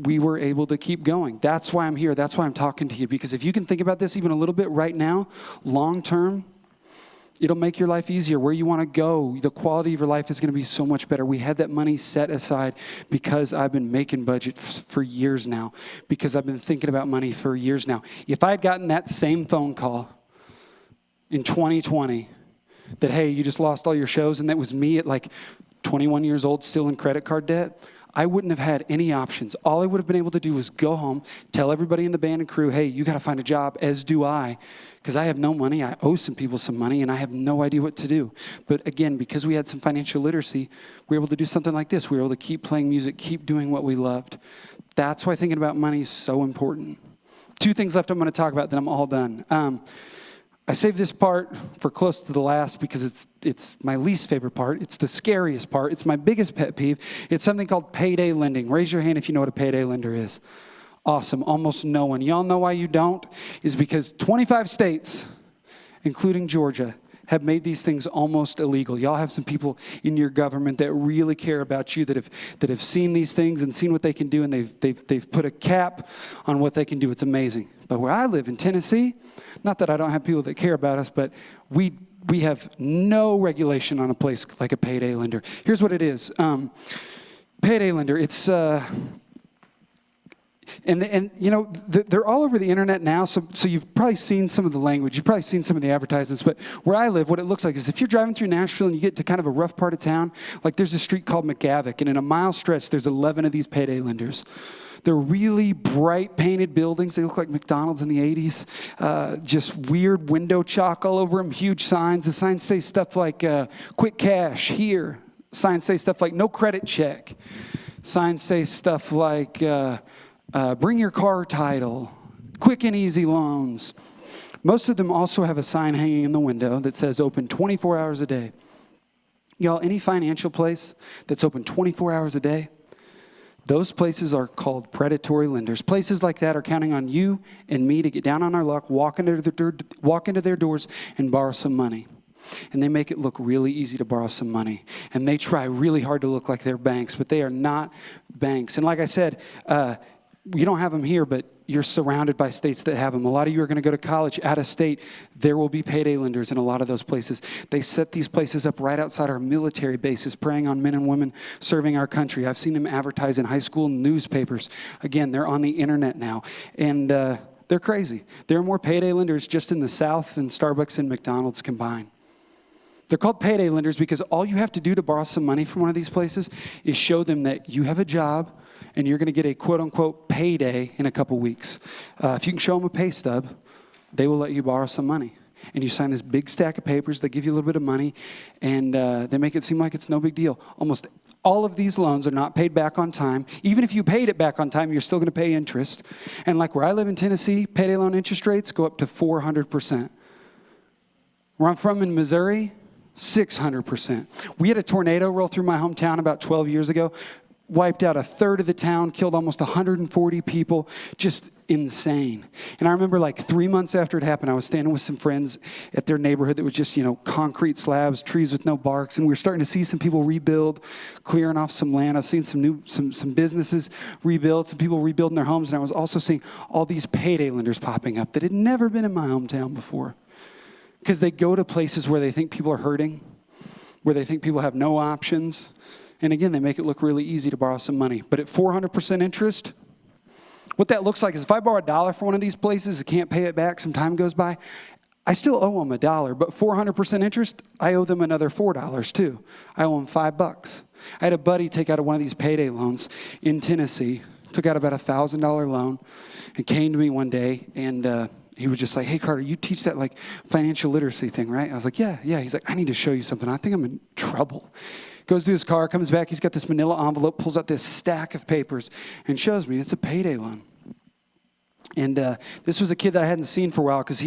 We were able to keep going. That's why I'm here. That's why I'm talking to you. Because if you can think about this even a little bit right now, long term, it'll make your life easier. Where you want to go, the quality of your life is going to be so much better. We had that money set aside because I've been making budgets for years now. Because I've been thinking about money for years now. If I had gotten that same phone call in 2020 that, hey, you just lost all your shows, and that was me at like 21 years old still in credit card debt, I wouldn't have had any options. All I would have been able to do was go home, tell everybody in the band and crew, hey, you got to find a job, as do I, because I have no money. I owe some people some money, and I have no idea what to do. But again, because we had some financial literacy, we were able to do something like this. We were able to keep playing music, keep doing what we loved. That's why thinking about money is so important. 2 things left I'm going to talk about, then I'm all done. I saved this part for close to the last because it's my least favorite part. It's the scariest part. It's my biggest pet peeve. It's something called payday lending. Raise your hand if you know what a payday lender is. Awesome. Almost no one. Y'all know why you don't? Is because 25 states, including Georgia, have made these things almost illegal. Y'all have some people in your government that really care about you, that have seen these things and seen what they can do, and they've put a cap on what they can do. It's amazing. But where I live in Tennessee, not that I don't have people that care about us, but we have no regulation on a place like a payday lender. Here's what it is. Payday lender, it's... And you know, they're all over the internet now, so you've probably seen some of the language. You've probably seen some of the advertisements. But where I live, what it looks like is if you're driving through Nashville and you get to kind of a rough part of town, like there's a street called McGavick, and in a mile stretch, there's 11 of these payday lenders. They're really bright painted buildings. They look like McDonald's in the 80s. Just weird window chalk all over them, huge signs. The signs say stuff like quick cash here. Signs say stuff like no credit check. Signs say stuff like bring your car title, quick and easy loans. Most of them also have a sign hanging in the window that says open 24 hours a day. Y'all, any financial place that's open 24 hours a day, those places are called predatory lenders. Places like that are counting on you and me to get down on our luck, walk into their doors and borrow some money. And they make it look really easy to borrow some money. And they try really hard to look like they're banks, but they are not banks. And like I said, you don't have them here, but you're surrounded by states that have them. A lot of you are going to go to college out of state. There will be payday lenders in a lot of those places. They set these places up right outside our military bases, preying on men and women serving our country. I've seen them advertise in high school newspapers. Again, they're on the internet now. And they're crazy. There are more payday lenders just in the South than Starbucks and McDonald's combined. They're called payday lenders because all you have to do to borrow some money from one of these places is show them that you have a job and you're going to get a quote-unquote payday in a couple weeks. If you can show them a pay stub, they will let you borrow some money. And you sign this big stack of papers. They give you a little bit of money, and they make it seem like it's no big deal. Almost All of these loans are not paid back on time. Even if you paid it back on time, you're still going to pay interest. And like where I live in Tennessee, payday loan interest rates go up to 400%. Where I'm from in Missouri, 600%. We had a tornado roll through my hometown about 12 years ago, wiped out a third of the town, killed almost 140 people, just insane. And I remember like 3 months after it happened, I was standing with some friends at their neighborhood that was just, concrete slabs, trees with no barks, and we were starting to see some people rebuild, clearing off some land. I was seeing some businesses rebuild, some people rebuilding their homes, and I was also seeing all these payday lenders popping up that had never been in my hometown before. Because they go to places where they think people are hurting, where they think people have no options. And again, they make it look really easy to borrow some money. But at 400% interest, what that looks like is if I borrow $1 from one of these places and can't pay it back, some time goes by, I still owe them $1. But 400% interest, I owe them another $4 too. I owe them $5. I had a buddy take out one of these payday loans in Tennessee, took out about a $1,000 loan, and came to me one day, and he was just like, hey, Carter, you teach that like financial literacy thing, right? I was like, yeah. He's like, I need to show you something. I think I'm in trouble. Goes to his car, comes back, he's got this manila envelope, pulls out this stack of papers, and shows me it's a payday loan. And this was a kid that I hadn't seen for a while because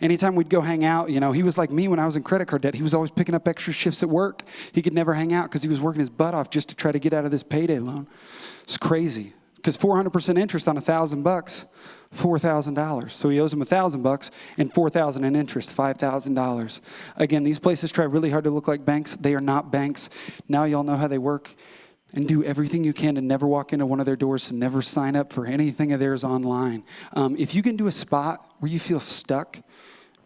anytime we'd go hang out, he was like me when I was in credit card debt. He was always picking up extra shifts at work. He could never hang out because he was working his butt off just to try to get out of this payday loan. It's crazy because 400% interest on $1,000, $4,000. So he owes him $1,000 and $4,000 in interest, $5,000. Again, these places try really hard to look like banks. They are not banks. Now y'all know how they work. And do everything you can to never walk into one of their doors, and never sign up for anything of theirs online. If you can do a spot where you feel stuck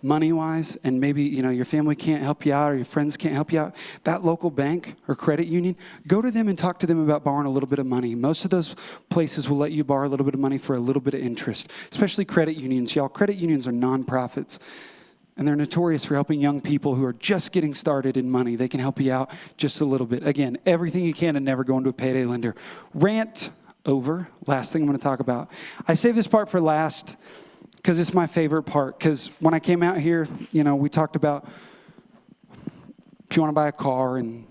money-wise, and maybe your family can't help you out or your friends can't help you out, that local bank or credit union, go to them and talk to them about borrowing a little bit of money. Most of those places will let you borrow a little bit of money for a little bit of interest, especially credit unions. Y'all, credit unions are nonprofits. And they're notorious for helping young people who are just getting started in money. They can help you out just a little bit. Again, everything you can to never go into a payday lender. Rant over. Last thing I'm going to talk about. I save this part for last because it's my favorite part. Because when I came out here, we talked about if you want to buy a car and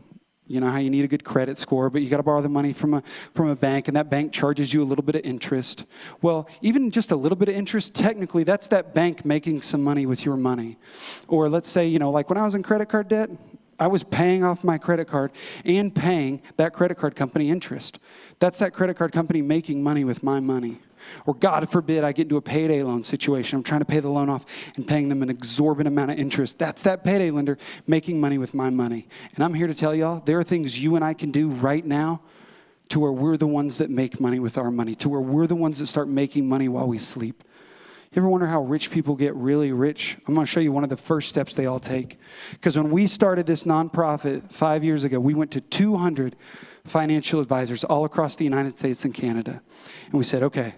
how you need a good credit score, but you got to borrow the money from a bank, and that bank charges you a little bit of interest. Well, even just a little bit of interest, technically, that's that bank making some money with your money. Or let's say, like when I was in credit card debt, I was paying off my credit card and paying that credit card company interest. That's that credit card company making money with my money. Or God forbid I get into a payday loan situation. I'm trying to pay the loan off and paying them an exorbitant amount of interest. That's that payday lender making money with my money. And I'm here to tell y'all, there are things you and I can do right now to where we're the ones that make money with our money, to where we're the ones that start making money while we sleep. You ever wonder how rich people get really rich? I'm going to show you one of the first steps they all take. Because when we started this nonprofit 5 years ago, we went to 200 financial advisors all across the United States and Canada. And we said, okay,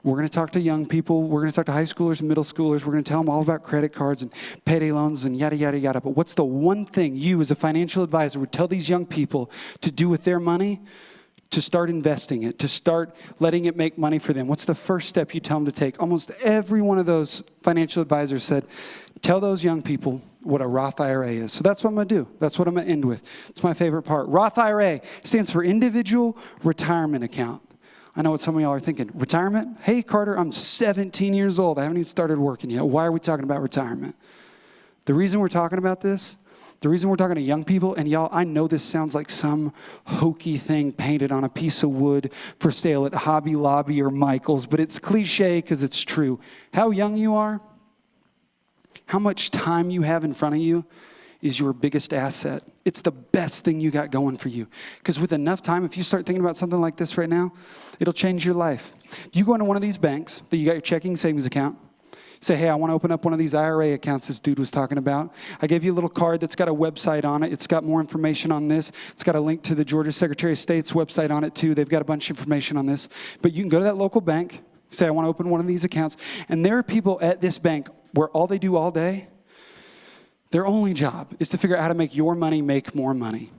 we're going to talk to young people. We're going to talk to high schoolers and middle schoolers. We're going to tell them all about credit cards and payday loans and yada, yada, yada. But what's the one thing you as a financial advisor would tell these young people to do with their money to start investing it, to start letting it make money for them? What's the first step you tell them to take? Almost every one of those financial advisors said, tell those young people what a Roth IRA is. So that's what I'm going to do. That's what I'm going to end with. It's my favorite part. Roth IRA stands for Individual Retirement Account. I know what some of y'all are thinking. Retirement? Hey, Carter, I'm 17 years old. I haven't even started working yet. Why are we talking about retirement? The reason we're talking about this, the reason we're talking to young people, and y'all, I know this sounds like some hokey thing painted on a piece of wood for sale at Hobby Lobby or Michael's, but it's cliche because it's true. How young you are, how much time you have in front of you is your biggest asset. It's the best thing you got going for you. Because with enough time, if you start thinking about something like this right now, it'll change your life. You go into one of these banks that you got your checking savings account, say, hey, I want to open up one of these IRA accounts this dude was talking about. I gave you a little card that's got a website on it. It's got more information on this. It's got a link to the Georgia Secretary of State's website on it too. They've got a bunch of information on this. But you can go to that local bank, say, I want to open one of these accounts. And there are people at this bank where all they do all day, their only job is to figure out how to make your money make more money.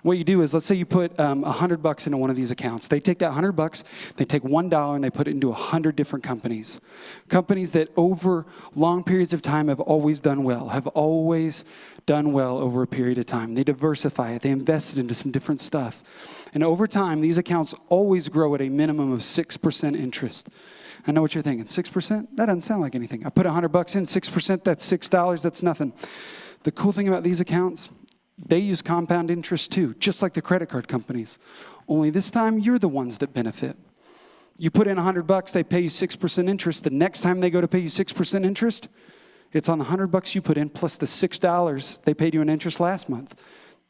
what you do is, let's say you put $100 into one of these accounts. They take that $100, they take $1 and they put it into 100 different companies. Companies that over long periods of time have always done well over a period of time. They diversify it. They invest it into some different stuff. And over time, these accounts always grow at a minimum of 6% interest. I know what you're thinking. 6%? That doesn't sound like anything. I put $100 in, 6%, that's $6. That's nothing. The cool thing about these accounts, they use compound interest too, just like the credit card companies. Only this time, you're the ones that benefit. You put in $100, they pay you 6% interest. The next time they go to pay you 6% interest, it's on the $100 you put in plus the $6 they paid you in interest last month.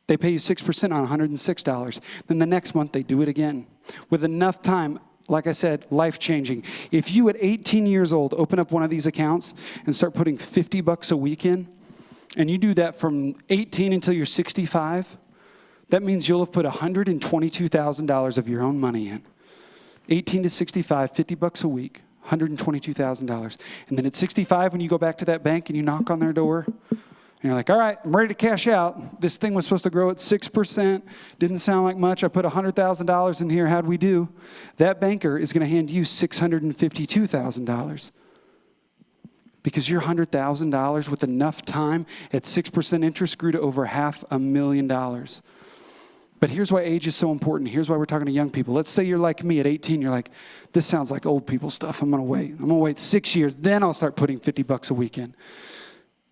They pay you 6% on $106. Then the next month, they do it again. With enough time, like I said, life-changing. If you at 18 years old open up one of these accounts and start putting $50 a week in, and you do that from 18 until you're 65, that means you'll have put $122,000 of your own money in. 18 to 65, $50 a week, $122,000. And then at 65, when you go back to that bank and you knock on their door, and you're like, all right, I'm ready to cash out. This thing was supposed to grow at 6%. Didn't sound like much. I put $100,000 in here. How'd we do? That banker is going to hand you $652,000. Because your $100,000 with enough time at 6% interest grew to over $500,000. But here's why age is so important. Here's why we're talking to young people. Let's say you're like me at 18. You're like, this sounds like old people stuff. I'm going to wait. I'm going to wait 6 years. Then I'll start putting $50 a week in.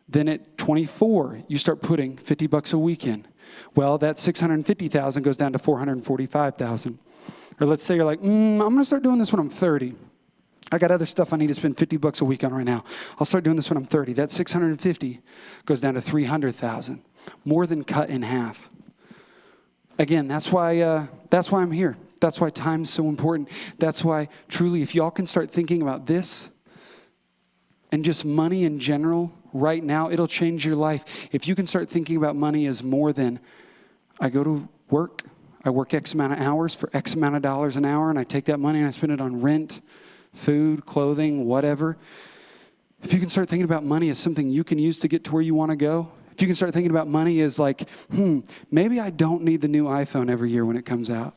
Then at 24, you start putting $50 a week in. Well, that $650,000 goes down to $445,000. Or let's say you're like, I'm going to start doing this when I'm 30. I got other stuff I need to spend $50 a week on right now. I'll start doing this when I'm 30. That $650 goes down to $300,000, more than cut in half. Again, that's why I'm here. That's why time's so important. That's why, truly, if y'all can start thinking about this and just money in general right now, it'll change your life. If you can start thinking about money as more than, I go to work, I work X amount of hours for X amount of dollars an hour, and I take that money and I spend it on rent, food, clothing, whatever. If you can start thinking about money as something you can use to get to where you want to go, if you can start thinking about money as like, maybe I don't need the new iPhone every year when it comes out.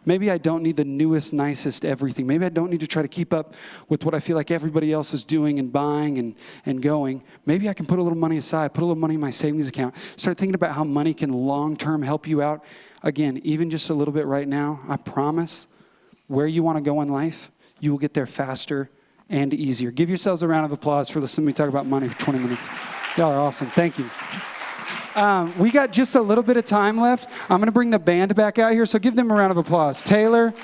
Maybe I don't need the newest, nicest everything. Maybe I don't need to try to keep up with what I feel like everybody else is doing and buying and going. Maybe I can put a little money aside, put a little money in my savings account. Start thinking about how money can long-term help you out. Again, even just a little bit right now, I promise, where you want to go in life, you will get there faster and easier. Give yourselves a round of applause for listening to me talk about money for 20 minutes. Y'all are awesome. Thank you. We got just a little bit of time left. I'm going to bring the band back out here, so give them a round of applause. Taylor,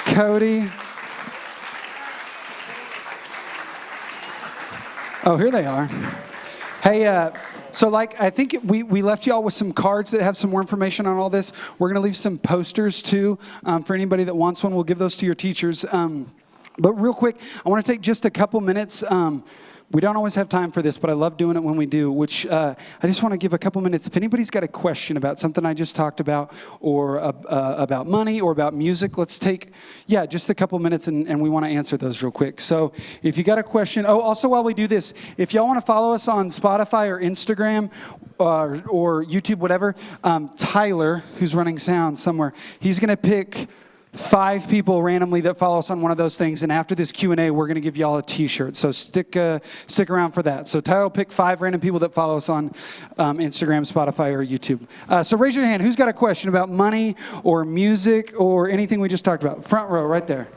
Cody. Oh, here they are. Hey, so I think we left y'all with some cards that have some more information on all this. We're going to leave some posters, too, for anybody that wants one. We'll give those to your teachers. But real quick, I want to take just a couple minutes. We don't always have time for this, but I love doing it when we do, which I just want to give a couple minutes. If anybody's got a question about something I just talked about, or about money, or about music, let's take, just a couple minutes, and we want to answer those real quick. So if you got a question, also while we do this, if y'all want to follow us on Spotify or Instagram or YouTube, whatever, Tyler, who's running sound somewhere, he's going to pick 5 people randomly that follow us on one of those things, and after this Q&A, we're going to give y'all a T-shirt. So stick around for that. So Tyler will pick 5 random people that follow us on Instagram, Spotify, or YouTube. So raise your hand. Who's got a question about money or music or anything we just talked about? Front row, right there.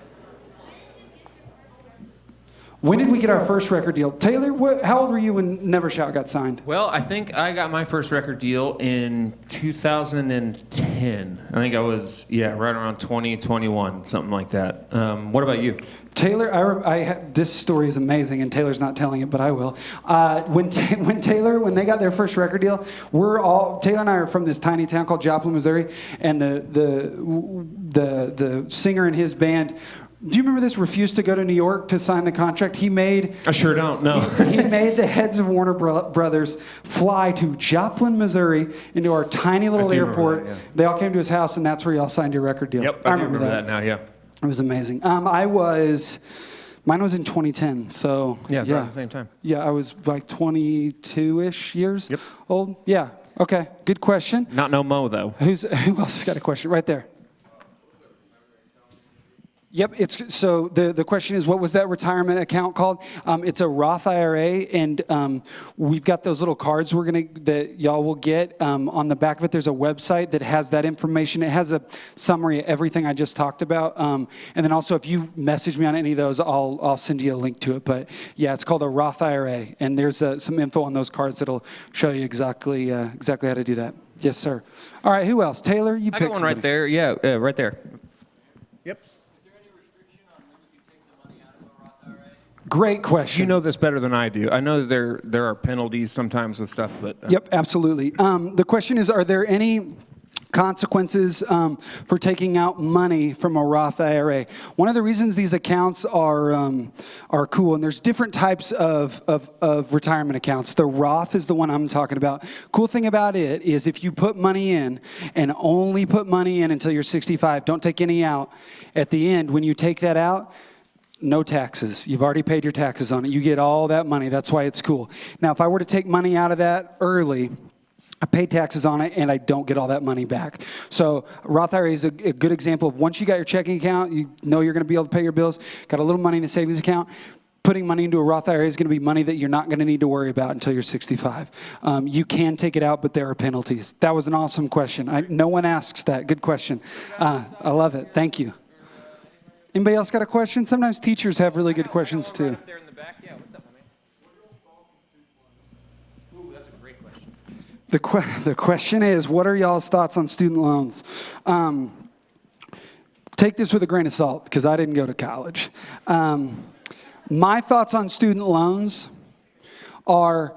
When did we get our first record deal? Taylor, how old were you when Never Shout got signed? Well, I think I got my first record deal in 2010. I think I was, right around 20, 21, something like that. What about you? Taylor, this story is amazing, and Taylor's not telling it, but I will. When they got their first record deal, Taylor and I are from this tiny town called Joplin, Missouri, and the singer in his band, do you remember this? Refused to go to New York to sign the contract. I sure don't, no. He made the heads of Warner Brothers fly to Joplin, Missouri, into our tiny little airport. That, yeah. They all came to his house, and that's where y'all signed your record deal. Yep, I remember that now, yeah. It was amazing. Mine was in 2010, so... Yeah, about the same time. Yeah, I was like 22-ish years old. Yeah. Okay, good question. Not no mo, though. Who else has got a question? Right there. Yep. So the question is, what was that retirement account called? It's a Roth IRA, and we've got those little cards that y'all will get. On the back of it, there's a website that has that information. It has a summary of everything I just talked about. And then also, if you message me on any of those, I'll send you a link to it. But yeah, it's called a Roth IRA, and there's some info on those cards that'll show you exactly how to do that. Yes, sir. All right. Who else? Taylor, you pick I got one right there. Yeah, right there. Yep. Great question. You know this better than I do. I know that there are penalties sometimes with stuff, but... Yep, absolutely. The question is, are there any consequences for taking out money from a Roth IRA? One of the reasons these accounts are cool, and there's different types of retirement accounts. The Roth is the one I'm talking about. Cool thing about it is if you put money in and only put money in until you're 65, don't take any out. At the end, when you take that out, no taxes. You've already paid your taxes on it. You get all that money. That's why it's cool. Now, if I were to take money out of that early, I pay taxes on it, and I don't get all that money back. So Roth IRA is a good example of once you got your checking account, you know you're going to be able to pay your bills, got a little money in the savings account, putting money into a Roth IRA is going to be money that you're not going to need to worry about until you're 65. You can take it out, but there are penalties. That was an awesome question. No one asks that. Good question. I love it. Thank you. Anybody else got a question? Sometimes teachers have really good questions too. Right there in the back. Yeah, what's up, my man? Ooh, that's a great question. The question is, what are y'all's thoughts on student loans? Take this with a grain of salt, because I didn't go to college. My thoughts on student loans are,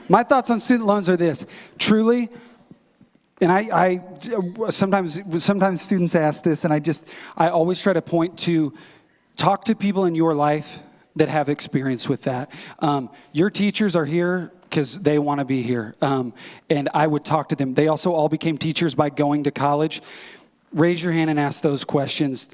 my thoughts on student loans are this: truly. And I sometimes students ask this, and I always try to point to talk to people in your life that have experience with that. Your teachers are here because they want to be here, and I would talk to them. They also all became teachers by going to college. Raise your hand and ask those questions,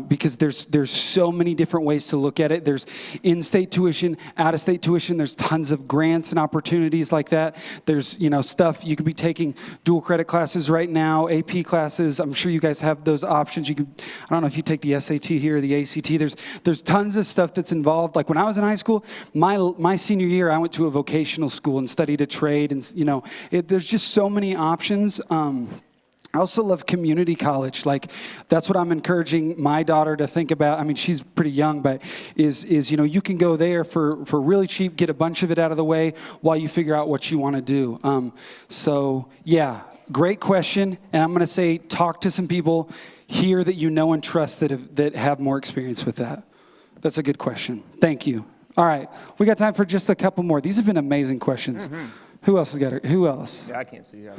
because there's so many different ways to look at it. There's in-state tuition, out-of-state tuition. There's tons of grants and opportunities like that. There's stuff you could be taking dual credit classes right now, AP classes. I'm sure you guys have those options. I don't know if you take the SAT here or the ACT. There's tons of stuff that's involved. Like when I was in high school, my senior year, I went to a vocational school and studied a trade, and there's just so many options. I also love community college. Like, that's what I'm encouraging my daughter to think about. I mean, she's pretty young, but is you can go there for really cheap, get a bunch of it out of the way while you figure out what you want to do. So, yeah, great question. And I'm going to say talk to some people here that you know and trust that have more experience with that. That's a good question. Thank you. All right. We got time for just a couple more. These have been amazing questions. Mm-hmm. Who else has got it? Who else? Yeah, I can't see.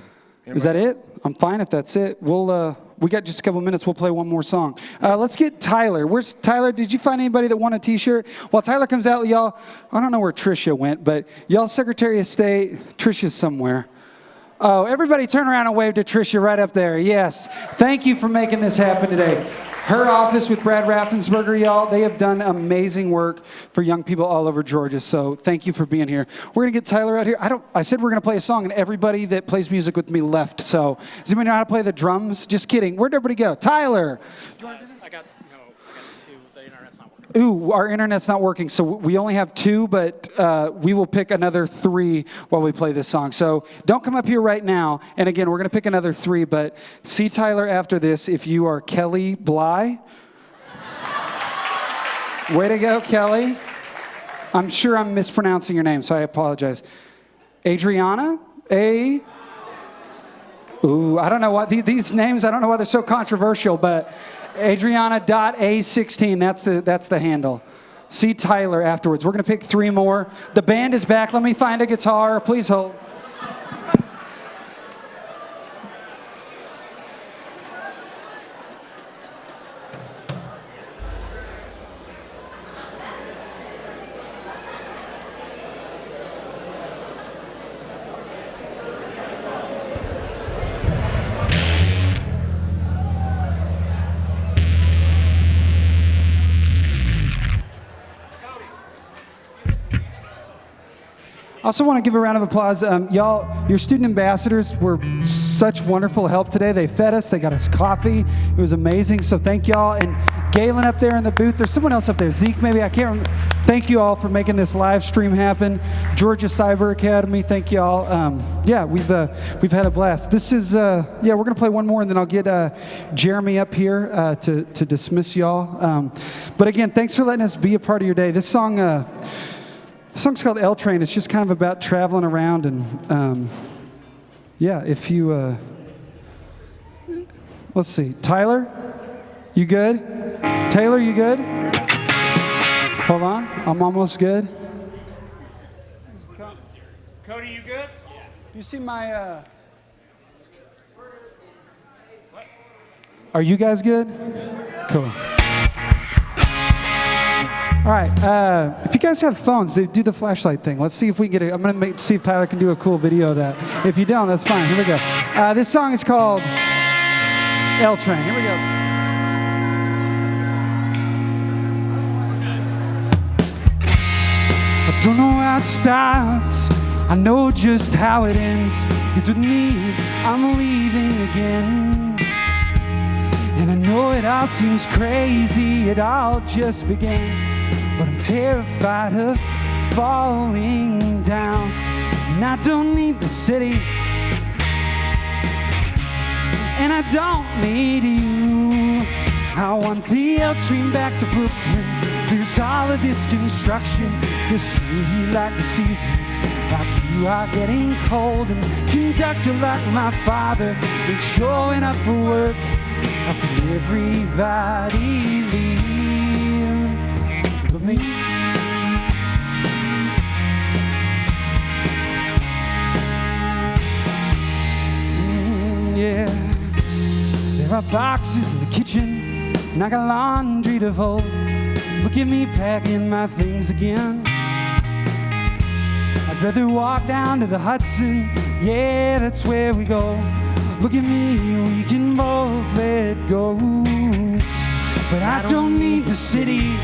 Is that it? I'm fine if that's it. We got just a couple minutes. We'll play one more song. Let's get Tyler. Where's Tyler? Did you find anybody that won a T-shirt? While Tyler comes out, y'all, I don't know where Tricia went, but y'all Secretary of State, Tricia's somewhere. Oh, everybody turn around and wave to Tricia right up there. Yes. Thank you for making this happen today. Her office with Brad Raffensperger, y'all, they have done amazing work for young people all over Georgia. So thank you for being here. We're going to get Tyler out here. I said we're going to play a song, and everybody that plays music with me left. So does anybody know how to play the drums? Just kidding. Where'd everybody go? Tyler. I got two. The internet's not working. Ooh, our internet's not working, so we only have two, but we will pick another three while we play this song. So don't come up here right now. And again, we're going to pick another three, but see Tyler after this if you are Kelly Bly. Way to go, Kelly. I'm sure I'm mispronouncing your name, so I apologize. Adriana? Ooh, I don't know why these names, I don't know why they're so controversial, but Adriana.A16, that's the handle. See Tyler afterwards. We're going to pick three more. The band is back. Let me find a guitar. Please hold. I also want to give a round of applause. Y'all, your student ambassadors were such wonderful help today. They fed us, they got us coffee. It was amazing, so thank y'all. And Galen up there in the booth, there's someone else up there, Zeke maybe, I can't remember. Thank you all for making this live stream happen. Georgia Cyber Academy, thank you all. Yeah, we've had a blast. This is, yeah, we're gonna play one more and then I'll get Jeremy up here to dismiss y'all. But again, thanks for letting us be a part of your day. This song's called L Train. It's just kind of about traveling around and yeah, if you, let's see, Tyler, you good? Taylor, you good? Hold on, I'm almost good. Cody, you good? You see my, Are you guys good? Cool. All right, if you guys have phones, do the flashlight thing. Let's see if we can get it. I'm gonna see if Tyler can do a cool video of that. If you don't, that's fine. Here we go. This song is called L Train. Here we go. I don't know how it starts. I know just how it ends. It's with me. I'm leaving again. And I know it all seems crazy. It all just began. But I'm terrified of falling down. And I don't need the city. And I don't need you. I want the L train back to Brooklyn. There's all of this construction. The city like the seasons. Like you are getting cold. And conductor like my father ain't showing up for work. How can everybody leave but me? Yeah, there are boxes in the kitchen, and I got laundry to fold. Look at me packing my things again. I'd rather walk down to the Hudson, yeah, that's where we go. Look at me, we can both let go. But I don't need the city,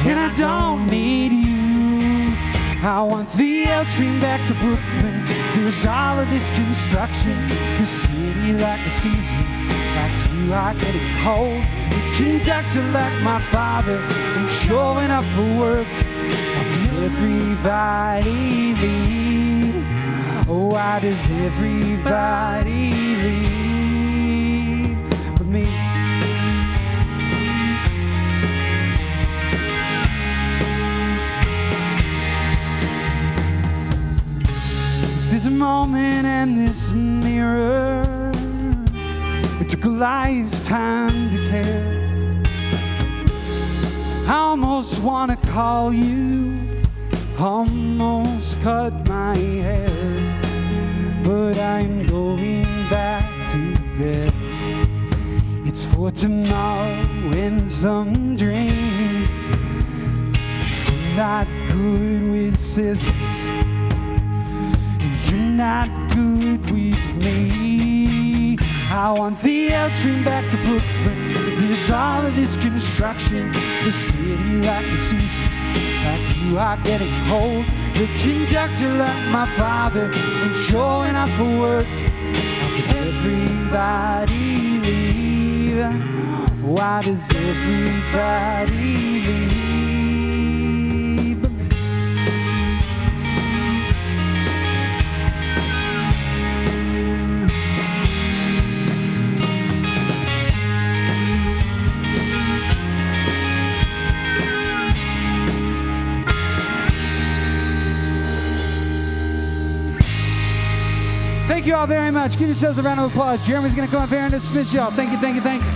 and I don't need you. I want the L train back to Brooklyn. There's all of this construction. The city like the seasons. Like you are getting cold. The conductor like my father ain't showing up for work. How can everybody leave? Oh, why does everybody leave but me? Is this moment and this mirror? It took a lifetime to care. I almost wanna call you, almost cut my hair. But I'm going back to bed. It's for tomorrow and some dreams. I'm not good with scissors, and you're not good with me. I want the L train back to Brooklyn. There's all of this construction. The city like the season. Like you are getting cold. The conductor like my father ain't showing up for work. How could everybody leave? Why does everybody leave but me? Thank you all very much. Give yourselves a round of applause. Jeremy's going to come up here and dismiss y'all. Thank you, thank you, thank you.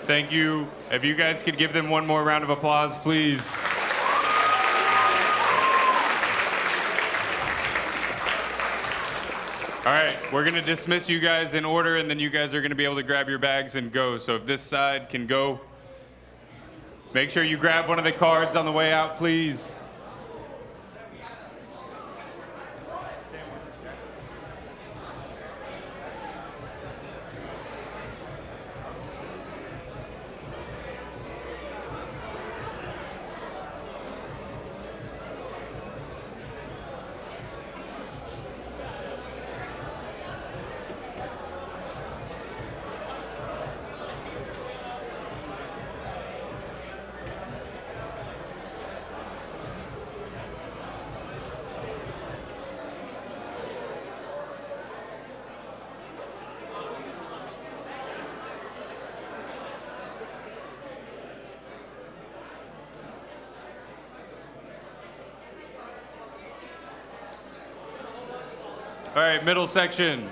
Thank you. If you guys could give them one more round of applause, please. All right, we're going to dismiss you guys in order, and then you guys are going to be able to grab your bags and go. So if this side can go, make sure you grab one of the cards on the way out, please. All right, middle section.